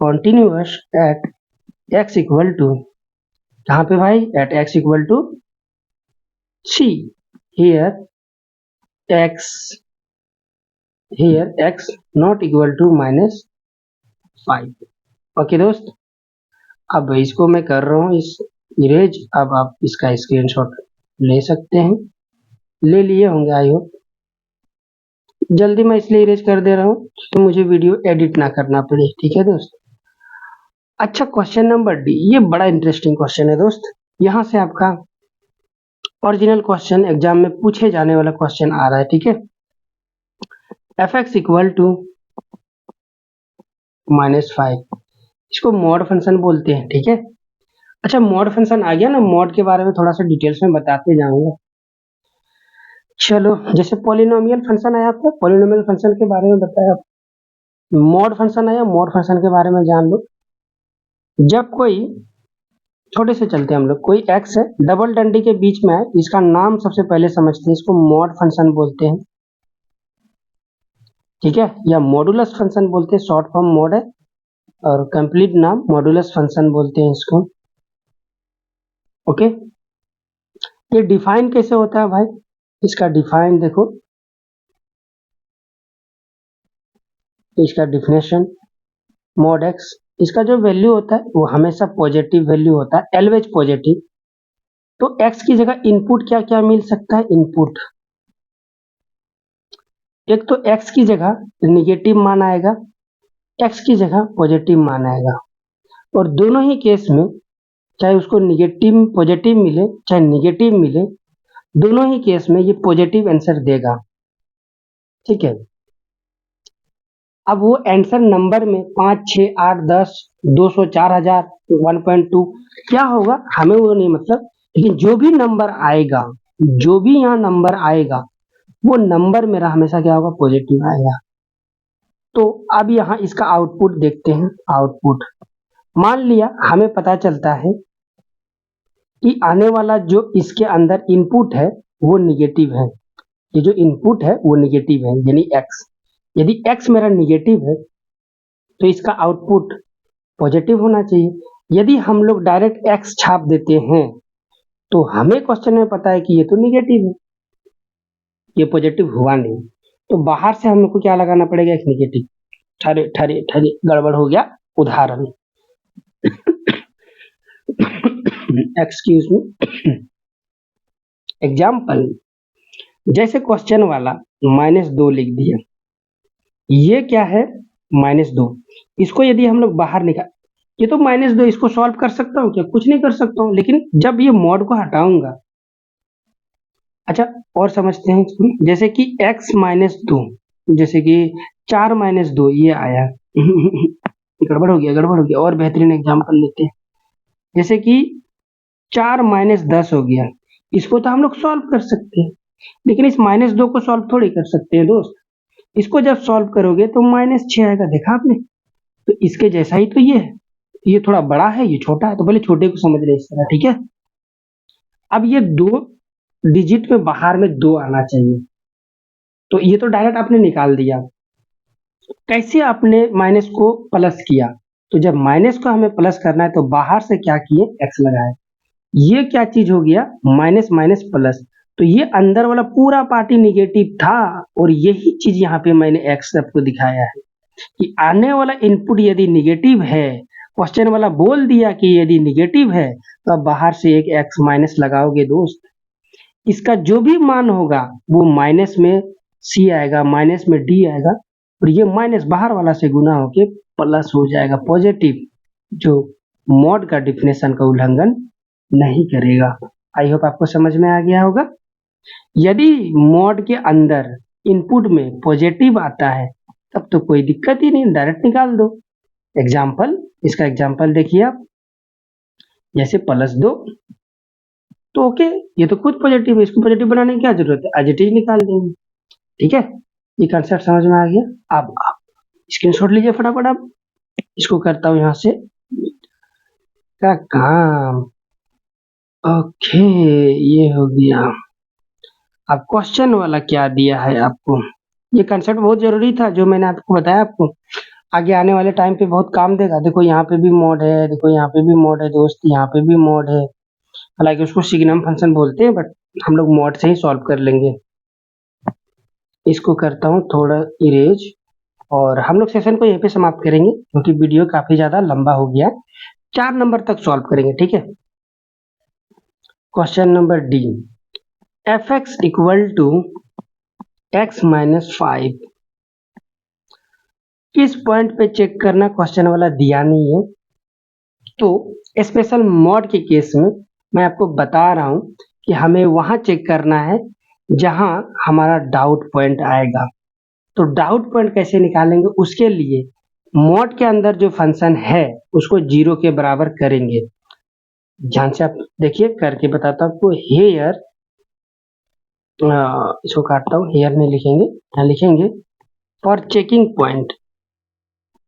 continuous at x equal to, कहाँ पे भाई, at x equal to c, here x not equal to -5। Okay दोस्त, अब इसको मैं कर रहा हूँ इस इरेज, अब आप इसका स्क्रीनशॉट ले सकते हैं, ले लिए होंगे आई होप। जल्दी मैं इसलिए इरेज कर दे रहा हूँ तो मुझे वीडियो एडिट ना करना पड़े, ठीक है दोस्त। अच्छा क्वेश्चन नंबर डी, ये बड़ा इंटरेस्टिंग क्वेश्चन है दोस्त, यहाँ से आपका ओरिजिनल क्वेश्चन एग्जाम में पूछे जाने वाला क्वेश्चन आ रहा है, ठीक है। एफ एक्स इक्वल टू -5, इसको मॉड फंक्शन बोलते हैं, ठीक है। अच्छा मॉड फंक्शन आ गया ना, मॉड के बारे में थोड़ा सा डिटेल्स में बताते जाऊंगा। चलो जैसे पॉलिनोमियल फंक्शन आया था, पॉलिनोमियल फंक्शन के बारे में बताया, मॉड फंक्शन आया, मॉड फंक्शन के बारे में जान लो। जब कोई, छोटे से चलते हैं हम लोग, कोई x है डबल डंडी के बीच में है, इसका नाम सबसे पहले समझते हैं, इसको मॉड फंक्शन बोलते हैं, ठीक है, या मॉडुलस फंक्शन बोलते हैं, शॉर्ट फॉर्म मॉड है और कंप्लीट नाम मॉडुलस फंक्शन बोलते हैं इसको। ओके, ये डिफाइन कैसे होता है भाई, इसका डिफाइन देखो, इसका डिफिनेशन मॉड एक्स, इसका जो वैल्यू होता है वो हमेशा पॉजिटिव वैल्यू होता है, ऑलवेज पॉजिटिव। तो x की जगह इनपुट क्या क्या मिल सकता है, इनपुट एक तो x की जगह निगेटिव मान आएगा, x की जगह पॉजिटिव मान आएगा, और दोनों ही केस में चाहे उसको निगेटिव पॉजिटिव मिले चाहे निगेटिव मिले, दोनों ही केस में ये पॉजिटिव आंसर देगा, ठीक है। अब वो आंसर नंबर में 5, 6, 8, 10, 200, 4000, 1.2 क्या होगा हमें वो नहीं मतलब, लेकिन जो भी नंबर आएगा, जो भी यहाँ नंबर आएगा वो नंबर मेरा हमेशा क्या होगा, पॉजिटिव आएगा। तो अब यहाँ इसका आउटपुट देखते हैं, आउटपुट मान लिया हमें पता चलता है कि आने वाला जो इसके अंदर इनपुट है वो निगेटिव है, ये जो इनपुट है वो निगेटिव है यानी x, यदि x मेरा निगेटिव है तो इसका आउटपुट पॉजिटिव होना चाहिए। यदि हम लोग डायरेक्ट x छाप देते हैं तो हमें क्वेश्चन में पता है कि ये तो निगेटिव है, ये पॉजिटिव हुआ नहीं, तो बाहर से हम लोग को क्या लगाना पड़ेगा, एक निगेटिव। ठहरे ठहरे ठहरे, गड़बड़ हो गया, उदाहरण एक्सक्यूज मी, एग्जाम्पल जैसे क्वेश्चन वाला -2 लिख दिया, ये क्या है -2, इसको यदि हम लोग बाहर निकाल, ये तो -2, इसको सॉल्व कर सकता हूँ क्या? कुछ नहीं कर सकता हूँ, लेकिन जब ये मॉड को हटाऊंगा, अच्छा और समझते हैं इसको, जैसे कि x -2, जैसे कि 4 -2 ये आया गड़बड़ हो गया, और बेहतरीन एग्जाम्पल लेते हैं, जैसे कि 4 -10 हो गया, इसको तो हम लोग सॉल्व कर सकते हैं, लेकिन इस -2 को सॉल्व थोड़ी कर सकते हैं दोस्त। इसको जब सॉल्व करोगे तो -6 आएगा, देखा आपने? तो इसके जैसा ही तो ये है, ये थोड़ा बड़ा है, ये छोटा है, तो पहले छोटे को समझ रहे इस तरह, ठीक है। अब ये 2 डिजिट में बाहर में 2 आना चाहिए, तो ये तो डायरेक्ट आपने निकाल दिया। कैसे आपने माइनस को प्लस किया? तो जब माइनस को हमें प्लस करना है तो बाहर से क्या किए, एक्स लगाए। ये क्या चीज हो गया, माइनस माइनस प्लस, तो ये अंदर वाला पूरा पार्टी निगेटिव था, और यही चीज यहाँ पे मैंने एक्स आपको दिखाया है कि आने वाला इनपुट यदि निगेटिव है, क्वेश्चन वाला बोल दिया कि यदि निगेटिव है तो आप बाहर से एक एक्स माइनस लगाओगे दोस्त, इसका जो भी मान होगा वो माइनस में सी आएगा, माइनस में डी आएगा, और ये माइनस बाहर वाला से गुना होके प्लस हो जाएगा पॉजिटिव, जो मॉड का डिफिनेशन का उल्लंघन नहीं करेगा। आई होप आपको समझ में आ गया होगा। यदि मॉड के अंदर इनपुट में पॉजिटिव आता है तब तो कोई दिक्कत ही नहीं, डायरेक्ट निकाल दो। एग्जाम्पल, इसका एग्जाम्पल देखिए आप, जैसे +2, तो ओके, ये तो खुद पॉजिटिव है, इसको पॉजिटिव बनाने की क्या जरूरत है, एज इट इज निकाल देंगे, ठीक है। ये कंसेप्ट समझ में आ गया। अब आप स्क्रीनशॉट लीजिए फटाफट, आप इसको करता हूँ यहाँ से का काम। ओके, ये हो गया। अब क्वेश्चन वाला क्या दिया है आपको, ये कंसेप्ट बहुत जरूरी था जो मैंने आपको बताया, आपको आगे आने वाले टाइम पे बहुत काम देगा। देखो यहाँ पे भी मॉड है, देखो यहाँ पे भी मॉड है दोस्त, यहाँ पे भी मॉड है, हालांकि उसको सिग्नम फंक्शन बोलते हैं, बट हम लोग मॉड से ही सॉल्व कर लेंगे। इसको करता हूँ थोड़ा इरेज, और हम लोग सेशन को यहीं पे समाप्त करेंगे क्योंकि वीडियो काफी ज्यादा लंबा हो गया। 4 नंबर तक सॉल्व करेंगे, ठीक है। Question number d, f x equal to x -5, किस पॉइंट पे चेक करना, क्वेश्चन वाला दिया नहीं है, तो स्पेशल मॉड के केस में मैं आपको बता रहा हूं कि हमें वहां चेक करना है जहां हमारा डाउट पॉइंट आएगा। तो डाउट पॉइंट कैसे निकालेंगे, उसके लिए मॉड के अंदर जो फंक्शन है उसको 0 के बराबर करेंगे। ध्यान से आप देखिए, करके बताता हूं आपको। हेयर, इसको काटता हूं, हेयर नहीं लिखेंगे, यहाँ लिखेंगे for checking point,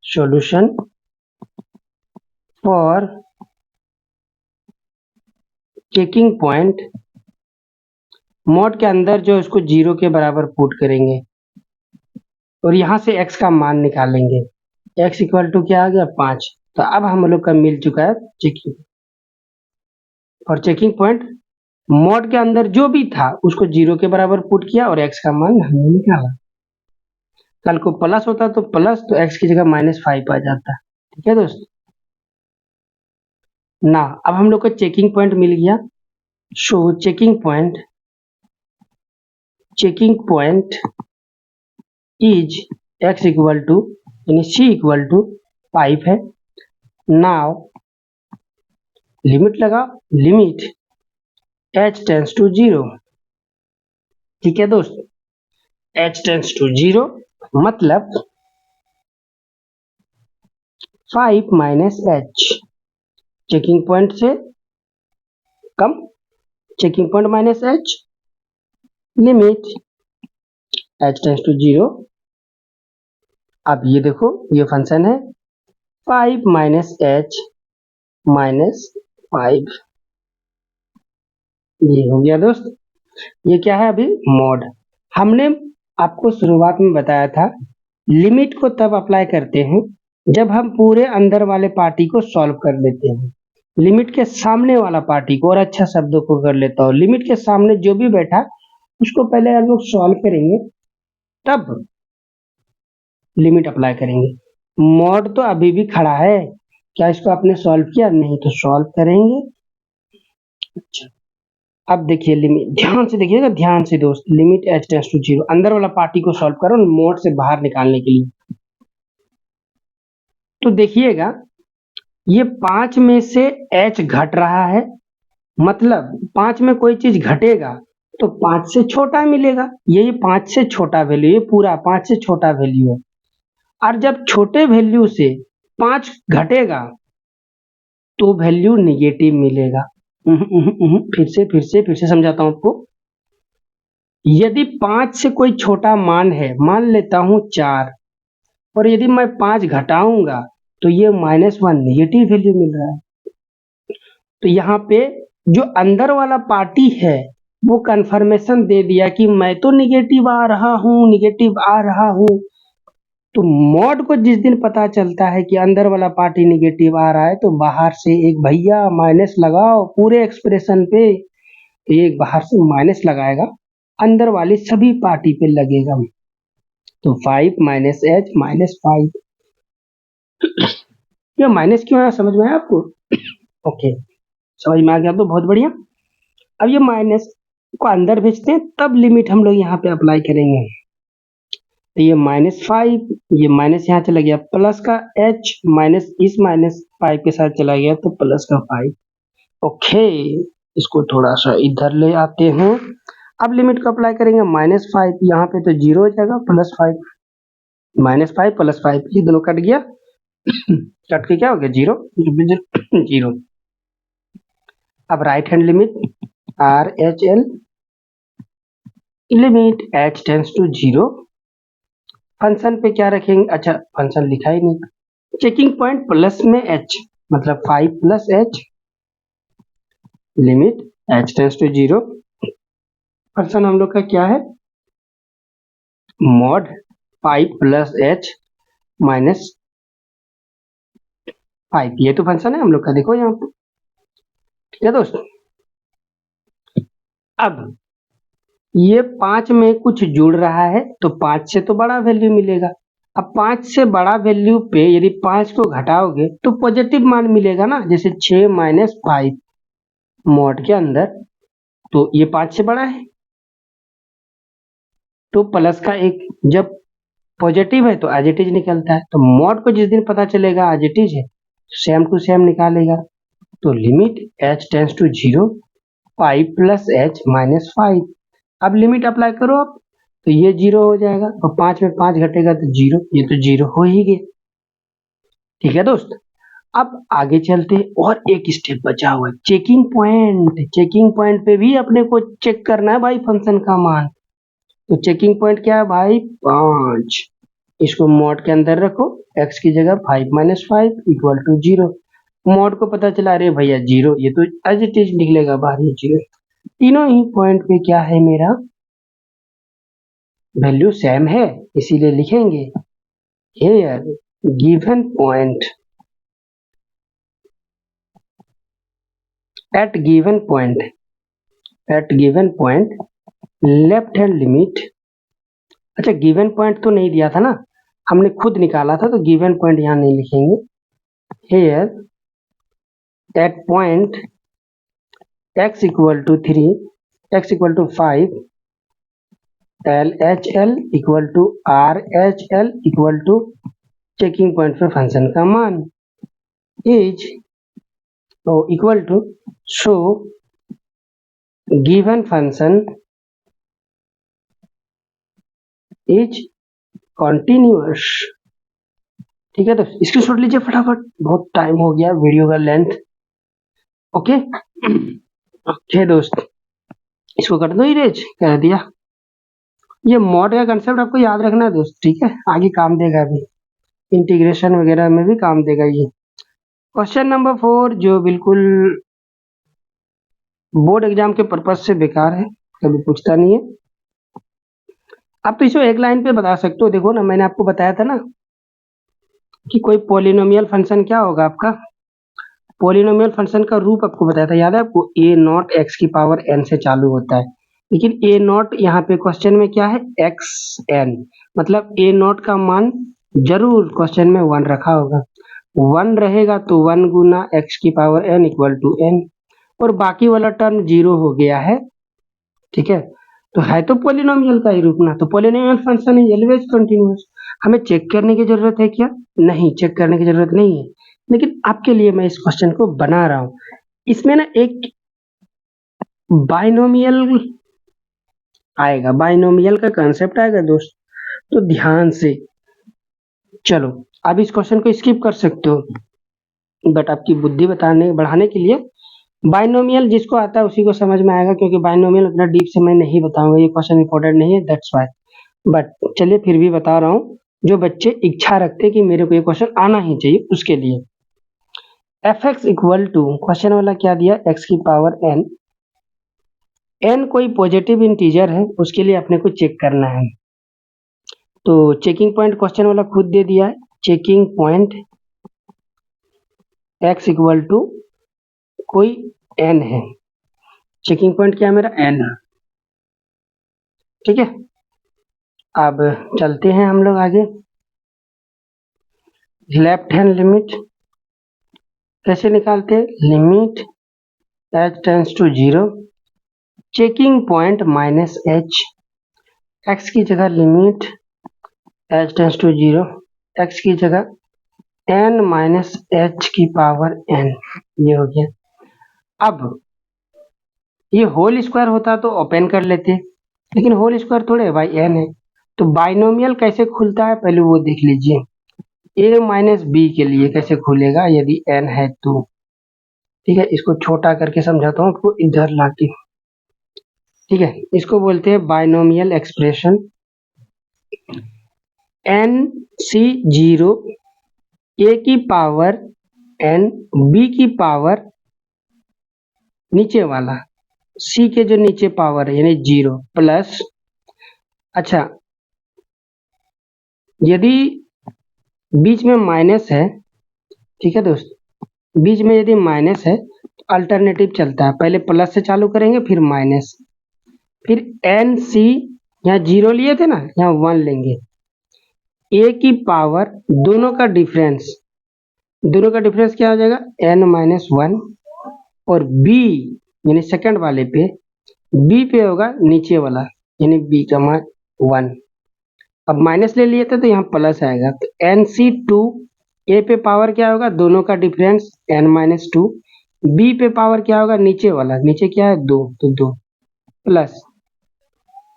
solution for checking point, mod के अंदर जो इसको 0 के बराबर पुट करेंगे और यहां से x का मान निकालेंगे। x इक्वल टू क्या आ गया, 5। तो अब हम लोग का मिल चुका है चेकिंग, और चेकिंग पॉइंट मॉड के अंदर जो भी था उसको 0 के बराबर पुट किया और x का मान हमने निकाला। कल को प्लस होता तो प्लस, तो x की जगह -5 आ जाता, ठीक है दोस्त ना। अब हम लोग को चेकिंग पॉइंट मिल गया, so checking point is x equal to, यानी c इक्वल टू 5 है। नाउ लिमिट लगा, लिमिट h टेंस टू 0, ठीक है दोस्त, h टेंस टू 0 मतलब 5 -h, चेकिंग पॉइंट से कम, checking point -h, limit h tends to 0। अब ये देखो, ये फंक्शन है 5 -h -5, ये हो गया दोस्त। ये क्या है, अभी मॉड। हमने आपको शुरुआत में बताया था लिमिट को तब अप्लाई करते हैं जब हम पूरे अंदर वाले पार्टी को सॉल्व कर लेते हैं, लिमिट के सामने वाला पार्टी को, और अच्छा शब्दों को कर लेता हूँ, लिमिट के सामने जो भी बैठा उसको पहले हम लोग सॉल्व करेंगे, तब लिमिट अप्लाई करेंगे। मॉड तो अभी भी खड़ा है, क्या इसको आपने सॉल्व किया, नहीं, तो सॉल्व करेंगे। अच्छा, अब देखिए लिमिट, ध्यान से देखिएगा, ध्यान से दोस्त, लिमिट h टेंड्स टू 0, अंदर वाला पार्टी को सॉल्व करो मोड से बाहर निकालने के लिए। तो देखिएगा ये 5 में से h घट रहा है, मतलब 5 में कोई चीज घटेगा तो 5 से छोटा मिलेगा, यही 5 से छोटा वैल्यू, ये पूरा 5 से छोटा वैल्यू है। और जब छोटे वैल्यू से 5 घटेगा तो वैल्यू निगेटिव मिलेगा। फिर से समझाता हूं आपको। यदि 5 से कोई छोटा मान है, मान लेता हूं 4, और यदि मैं 5 घटाऊंगा तो ये -1 निगेटिव वैल्यू मिल रहा है। तो यहाँ पे जो अंदर वाला पार्टी है वो कंफर्मेशन दे दिया कि मैं तो निगेटिव आ रहा हूँ, निगेटिव आ रहा हूँ। तो मॉड को जिस दिन पता चलता है कि अंदर वाला पार्टी निगेटिव आ रहा है तो बाहर से एक भैया माइनस लगाओ पूरे एक्सप्रेशन पे, एक बाहर से माइनस लगाएगा, अंदर वाली सभी पार्टी पे लगेगा। तो 5 माइनस एच माइनस 5, ये माइनस क्यों आया समझ में आया आपको? ओके, समझ में आ गया तो बहुत बढ़िया। अब ये माइनस को अंदर भेजते हैं, तब लिमिट हम लोग यहाँ पे अप्लाई करेंगे। तो ये -5, ये माइनस यहाँ चला गया, प्लस का h माइनस इस -5 के साथ चला गया तो प्लस का 5। ओके, इसको थोड़ा सा इधर ले आते हैं। अब लिमिट को अप्लाई करेंगे, -5 यहाँ पे तो 0 हो जाएगा, +5, -5 + 5, ये दोनों कट गया, कट के क्या हो गया 0, 0। अब right hand limit RHL, limit h tends to 0। Function पे क्या रखेंगे, अच्छा फंक्शन लिखा ही नहीं, चेकिंग पॉइंट प्लस में h, मतलब 5 + h, limit h tends to 0। Function हम लोग का क्या है, मॉड 5 + h माइनस 5, ये तो फंक्शन है हम लोग का, देखो यहाँ पे, ठीक है दोस्त। अब ये 5 में कुछ जुड़ रहा है तो 5 से तो बड़ा वैल्यू मिलेगा। अब 5 से बड़ा वैल्यू पे यदि 5 को घटाओगे तो पॉजिटिव मान मिलेगा ना, जैसे 6 - 5 मॉड के अंदर, तो ये 5 से बड़ा है तो प्लस का 1, जब पॉजिटिव है तो एज इट इज निकलता है। तो मॉड को जिस दिन पता चलेगा एज इट इज है, सेम टू सेम निकालेगा। तो limit h tends to 0, 5 + h minus 5। अब लिमिट अप्लाई करो आप, तो ये 0 हो जाएगा, और 5 में 5 घटेगा तो 0, ये तो 0 हो ही गया। ठीक है दोस्त, अब आगे चलते, और एक स्टेप बचा हुआ है, चेकिंग पॉइंट। चेकिंग पॉइंट पे भी अपने को चेक करना है भाई फंक्शन का मान। तो चेकिंग पॉइंट क्या है भाई, 5, इसको मॉड के अंदर रखो, x की जगह 5 - 5 = 0। मॉड को पता चला, अरे भैया 0, ये तो एज इट इज निकलेगा बाहर, ये 0। तीनों ही पॉइंट पे क्या है, मेरा वैल्यू सेम है, इसीलिए लिखेंगे here given point, at given point left hand limit, अच्छा गिवन पॉइंट तो नहीं दिया था ना, हमने खुद निकाला था, तो गिवन पॉइंट यहाँ नहीं लिखेंगे। here at point x = 3, x = 5, LHL = RHL checking point पे फंक्शन का मान is equal to so given function is continuous. ठीक है, तो स्क्रीनशॉट लीजिए फटाफट, बहुत टाइम हो गया वीडियो का लेंथ। ओके ओके दोस्त, इसको कर दो इरेज, कर दिया। ये मॉड का कंसेप्ट आपको याद रखना है दोस्त, ठीक है, आगे काम देगा, अभी इंटीग्रेशन वगैरह में भी काम देगा ये। क्वेश्चन नंबर 4 जो बिल्कुल बोर्ड एग्जाम के पर्पज से बेकार है, कभी पूछता नहीं है। आप तो इसको एक लाइन पे बता सकते हो, देखो ना मैंने आपको बताया था ना कि कोई पॉलिनोमियल फंक्शन क्या होगा आपका, पॉलिनोमियल फंक्शन का रूप आपको बताया था, याद है आपको, a0 x⁴n से चालू होता है, लेकिन a0 यहाँ पे क्वेश्चन में क्या है, xn, मतलब a0 का मान जरूर क्वेश्चन में 1 रखा होगा, 1 रहेगा तो 1 × x⁴n = n, और बाकी वाला टर्म 0 हो गया है, ठीक है। तो है तो पॉलिनोमियल का ही रूप ना, तो पॉलिनोमियल फंक्शन है ऑलवेज कंटिन्यूअस। हमें चेक करने की जरूरत है क्या? नहीं, चेक करने की जरूरत नहीं है, लेकिन आपके लिए मैं इस क्वेश्चन को बना रहा हूँ। इसमें ना एक बाइनोमियल आएगा, बाइनोमियल का कंसेप्ट आएगा दोस्त, तो ध्यान से चलो। आप इस क्वेश्चन को स्किप कर सकते हो, बट आपकी बुद्धि बढ़ाने के लिए बाइनोमियल जिसको आता है उसी को समझ में आएगा, क्योंकि बाइनोमियल उतना डीप से मैं नहीं बताऊंगा, ये क्वेश्चन इंपॉर्टेंट नहीं है, दैट्स वाई। बट चलिए फिर भी बता रहा हूँ, जो बच्चे इच्छा रखते कि मेरे को ये क्वेश्चन आना ही चाहिए उसके लिए। F x equal to, question वाला क्या दिया, एक्स की पावर एन, एन कोई पॉजिटिव इंटीजर है, उसके लिए अपने को चेक करना है। तो चेकिंग पॉइंट क्वेश्चन वाला खुद दे दिया है, checking point x equal to कोई एन है, चेकिंग पॉइंट क्या है मेरा, एन है, ठीक है। अब चलते हैं हम लोग आगे। लेफ्ट हैंड लिमिट कैसे निकालते हैं, limit H tends to 0, checking point minus H, X की जगह limit H tends to 0, X की जगह एन माइनस एच की पावर एन, ये हो गया। अब ये होल स्क्वायर होता तो ओपन कर लेते, लेकिन होल स्क्वायर थोड़े भाई, एन है। तो बाइनोमियल कैसे खुलता है पहले वो देख लीजिए, ए माइनस बी के लिए कैसे खुलेगा यदि एन है तो, ठीक है। इसको छोटा करके समझाता हूँ आपको इधर लाके, ठीक है। इसको बोलते हैं बाइनोमियल एक्सप्रेशन, एन सी 0, ए की पावर एन, बी की पावर नीचे वाला सी के जो नीचे पावर है यानी 0 प्लस, अच्छा यदि बीच में माइनस है, ठीक है दोस्त, बीच में यदि माइनस है तो अल्टरनेटिव चलता है, पहले प्लस से चालू करेंगे फिर माइनस, फिर एन सी, यहाँ 0 लिए थे ना, यहाँ 1 लेंगे, ए की पावर दोनों का डिफरेंस, दोनों का डिफरेंस क्या हो जाएगा, एन माइनस 1, और बी यानी सेकंड वाले पे, बी पे होगा नीचे वाला यानी बी का मान 1, अब माइनस ले लिए थे तो यहाँ प्लस आएगा, तो एन सी 2, ए पे पावर क्या होगा, दोनों का डिफरेंस एन माइनस 2, बी पे पावर क्या होगा, नीचे वाला, नीचे क्या है 2, तो 2 प्लस,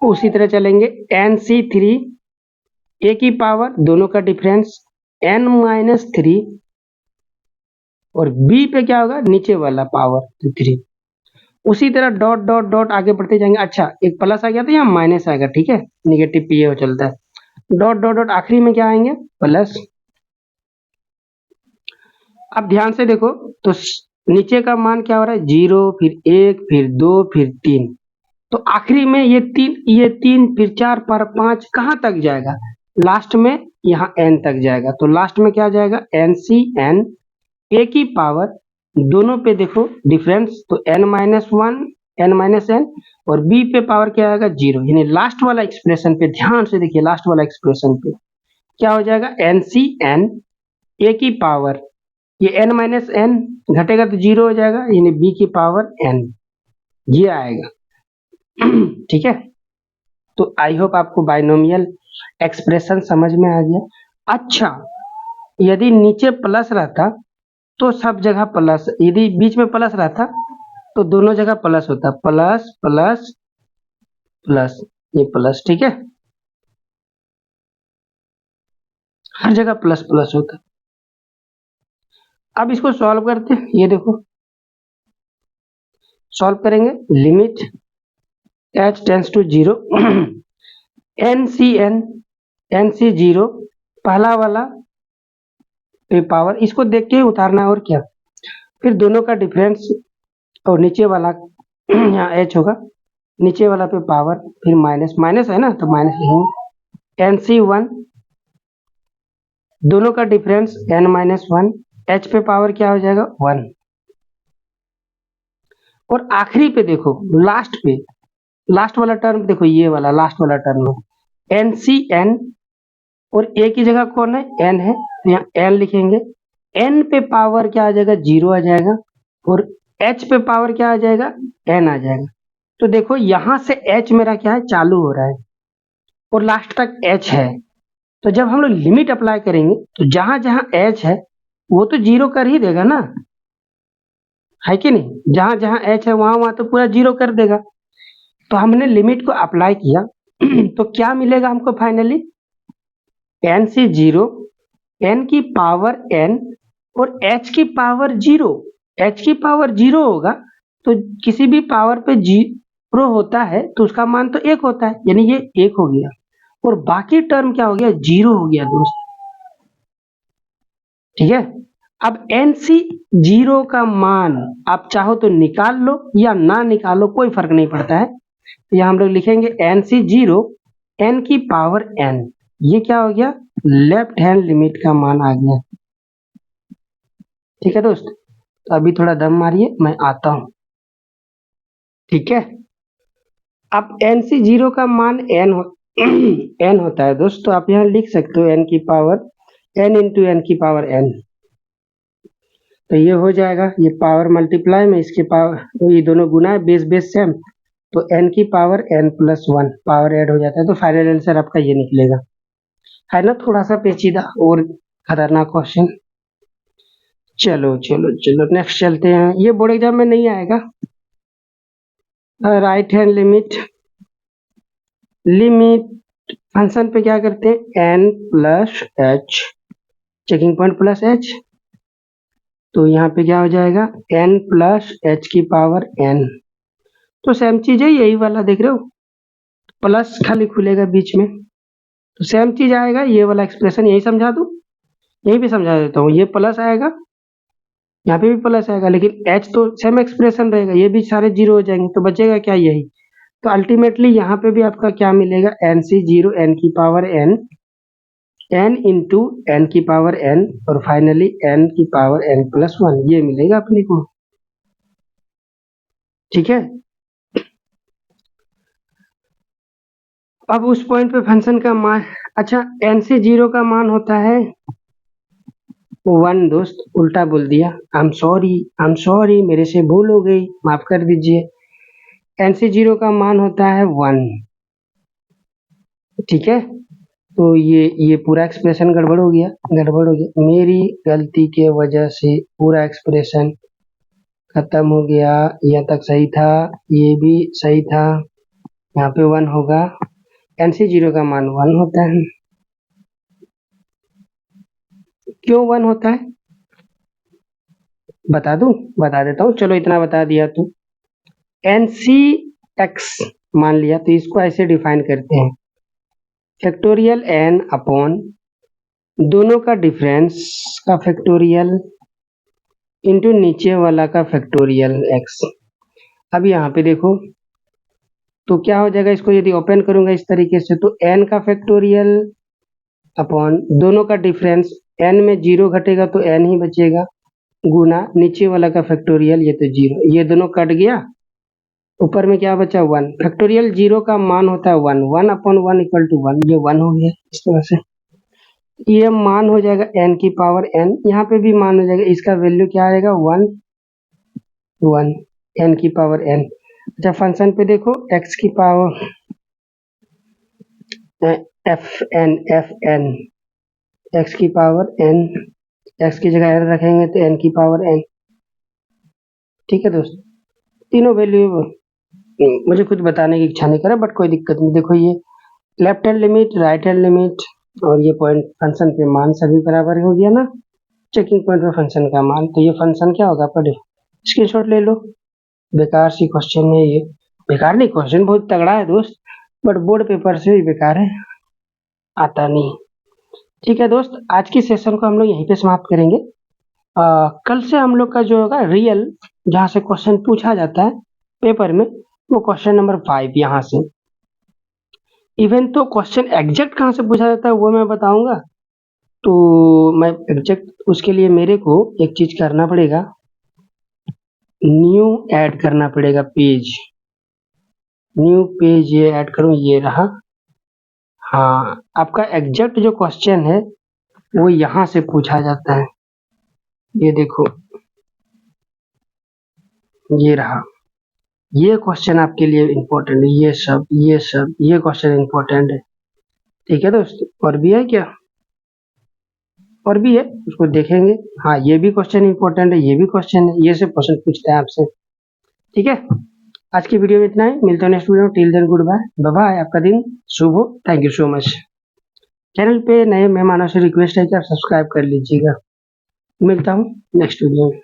उसी तरह चलेंगे एन सी 3, ए की पावर दोनों का डिफरेंस एन माइनस 3, और बी पे क्या होगा, नीचे वाला पावर तो 3, उसी तरह डॉट डॉट डॉट आगे बढ़ते जाएंगे। अच्छा एक प्लस आ गया तो यहाँ माइनस आएगा, ठीक है, निगेटिव पे ये हो चलता है, डॉट डॉट डॉट आखिरी में क्या आएंगे, प्लस। अब ध्यान से देखो तो नीचे का मान क्या हो रहा है, 0, फिर 1, फिर 2, फिर 3, तो आखिरी में ये 3, फिर 4 पर 5 कहाँ तक जाएगा, लास्ट में यहाँ n तक जाएगा, तो लास्ट में क्या जाएगा, एन सी एन, ए की पावर दोनों पे देखो डिफरेंस, तो n minus 1, n minus n, और b पे पावर क्या आएगा 0, यानी लास्ट वाला एक्सप्रेशन पे ध्यान से देखिए, लास्ट वाला एक्सप्रेशन पे क्या हो जाएगा, एन सी एन, ए की पावर ये n माइनस एन घटेगा तो 0 हो जाएगा, यानी b की पावर n, ये आएगा। ठीक है, तो आई होप आपको बाइनोमियल एक्सप्रेशन समझ में आ गया। अच्छा यदि नीचे प्लस रहता तो सब जगह प्लस, यदि बीच में प्लस रहता तो दोनों जगह प्लस होता, प्लस प्लस प्लस, ये प्लस, ठीक है, हर जगह प्लस प्लस होता। अब इसको सॉल्व करते हैं, ये देखो सॉल्व करेंगे, limit H tends to 0, n C 0 पहला वाला पे पावर, इसको देख के उतारना है और क्या, फिर दोनों का डिफरेंस, और नीचे वाला यहाँ एच होगा, नीचे वाला पे पावर, फिर माइनस, माइनस है ना तो माइनस लिखेंगे, एन सी 1 दोनों का डिफरेंस एन माइनस 1, एच पे पावर क्या हो जाएगा 1, और आखिरी पे देखो लास्ट पे, लास्ट वाला टर्म देखो, ये वाला लास्ट वाला टर्म है एन सी एन, और ए की जगह कौन है, एन है, तो यहाँ एन लिखेंगे, एन पे पावर क्या आ जाएगा 0 आ जाएगा, और एच पे पावर क्या आ जाएगा, एन आ जाएगा। तो देखो यहां से एच मेरा क्या है, चालू हो रहा है और लास्ट तक एच है। तो जब हम लोग लिमिट अप्लाई करेंगे तो जहां जहां एच है वो तो जीरो कर ही देगा ना, है कि नहीं? जहां जहां एच है वहां वहां तो पूरा जीरो कर देगा। तो हमने लिमिट को अप्लाई किया तो क्या मिलेगा हमको फाइनली, एन से जीरो, एन की पावर एन और एच की पावर जीरो। एच की पावर जीरो होगा तो किसी भी पावर पे जीरो होता है तो उसका मान तो एक होता है, यानी ये एक हो गया और बाकी टर्म क्या हो गया, जीरो हो गया दोस्त। ठीक है, अब एन सी जीरो का मान आप चाहो तो निकाल लो या ना निकालो, कोई फर्क नहीं पड़ता है। तो यहाँ हम लोग लिखेंगे एन सी जीरो, एन की पावर एन, ये क्या हो गया, लेफ्ट हैंड लिमिट का मान आ गया। ठीक है दोस्त, तो अभी थोड़ा दम मारिए, मैं आता हूं। ठीक है, अब एन सी जीरो का मान एन एन होता है दोस्त, तो आप यहाँ लिख सकते हो एन की पावर एन इंटू एन की पावर एन। तो ये हो जाएगा, ये पावर मल्टीप्लाई में इसके पावर, ये दोनों गुना है, बेस बेस सेम, तो एन की power n plus one power add हो जाता है। तो फाइनल आंसर आपका ये निकलेगा। है ना थोड़ा सा पेचीदा और खतरनाक क्वेश्चन। चलो चलो चलो नेक्स्ट चलते हैं, ये बोर्ड एग्जाम में नहीं आएगा। Right hand limit, limit function पे क्या करते हैं, n plus h, checking point plus h, तो यहाँ पे क्या हो जाएगा, एन प्लस एच की पावर एन। तो सेम चीज है, यही वाला देख रहे हो, प्लस खाली खुलेगा बीच में, तो सेम चीज आएगा, ये वाला एक्सप्रेशन यही समझा दूं, यही भी समझा देता हूँ, ये प्लस आएगा, यहाँ पे भी प्लस आएगा, लेकिन एच तो सेम एक्सप्रेशन रहेगा, ये भी सारे जीरो हो जाएंगे, तो बचेगा क्या, यही। तो अल्टीमेटली यहाँ पे भी आपका क्या मिलेगा, एन सी जीरो, एन की power n, n into n की पावर एन, और फाइनली एन की पावर एन प्लस वन, ये मिलेगा अपने को। ठीक है, अब उस पॉइंट पे फंक्शन का मान, अच्छा एन सी जीरो का मान होता है वन दोस्त, उल्टा बोल दिया, आई एम सॉरी, मेरे से भूल हो गई, माफ कर दीजिए। एन सी जीरो का मान होता है वन। ठीक है, तो ये पूरा एक्सप्रेशन गड़बड़ हो गया, गड़बड़ हो गया, मेरी गलती के वजह से पूरा एक्सप्रेशन खत्म हो गया। यहाँ तक सही था, ये भी सही था, यहाँ पे वन होगा, एन सी जीरो का मान वन होता है। क्यों वन होता है बता दूं, बता देता हूँ, चलो इतना बता दिया तो एन सी एक्स मान लिया, तो इसको ऐसे डिफाइन करते हैं, फैक्टोरियल एन अपॉन दोनों का डिफरेंस का फैक्टोरियल इंटू नीचे वाला का फैक्टोरियल एक्स। अब यहाँ पे देखो तो क्या हो जाएगा, इसको यदि ओपन करूंगा इस तरीके से, तो एन का फैक्टोरियल अपॉन दोनों का डिफरेंस, एन में जीरो घटेगा तो एन ही बचेगा, गुना नीचे वाला का फैक्टोरियल, ये तो जीरो, ये दोनों कट गया, ऊपर में क्या बचा, वन। फैक्टोरियल जीरो का मान होता है one, one upon one equal to one, ये वन हो गया इस तरह से। ये मान हो जाएगा एन की पावर एन, यहाँ पे भी मान हो जाएगा, इसका वैल्यू क्या आएगा, वन वन, एन की पावर एन। अच्छा फंक्शन पे देखो, एक्स की पावर एफ एन, एक्स की पावर एन, एक्स की जगह एन रखेंगे तो एन की पावर एन। ठीक है दोस्त, तीनों वैल्यू मुझे कुछ बताने की इच्छा नहीं करा, बट कोई दिक्कत नहीं। देखो ये left hand limit, right hand limit और ये पॉइंट फंक्शन पे मान सभी बराबर हो गया ना, चेकिंग पॉइंट पे फंक्शन का मान, तो ये फंक्शन क्या होगा, पढ़े स्क्रीनशॉट ले लो। बेकार सी क्वेश्चन है ये, बेकार नहीं, क्वेश्चन बहुत तगड़ा है दोस्त, बट बोर्ड पेपर से भी बेकार है, आता नहीं। ठीक है दोस्त, आज की सेशन को हम लोग यहीं पे समाप्त करेंगे। कल से हम लोग का जो होगा रियल, जहाँ से क्वेश्चन पूछा जाता है पेपर में, वो क्वेश्चन नंबर 5 यहाँ से। इवन तो क्वेश्चन एग्जैक्ट कहाँ से पूछा जाता है वो मैं बताऊंगा, तो मैं एग्जैक्ट उसके लिए मेरे को एक चीज करना पड़ेगा, न्यू ऐड करना पड़ेगा पेज, न्यू पेज ये ऐड करूं, ये रहा। हाँ, आपका एग्जैक्ट जो क्वेश्चन है वो यहाँ से पूछा जाता है, ये देखो, ये रहा, ये क्वेश्चन आपके लिए इम्पोर्टेंट है, ये क्वेश्चन इम्पोर्टेंट है। ठीक है दोस्तों, और भी है क्या? और भी है, उसको देखेंगे। हाँ, ये भी क्वेश्चन इम्पोर्टेंट है, ये भी क्वेश्चन है, ये सब क्वेश्चन पूछते हैं आपसे। ठीक है, आज की वीडियो में इतना ही, मिलते हैं नेक्स्ट वीडियो में। Till then good bye, bye bye, आपका दिन शुभ हो। Thank you so much. Channel पे नए मेहमानों से रिक्वेस्ट है कि आप सब्सक्राइब कर लीजिएगा। मिलता हूँ नेक्स्ट वीडियो में।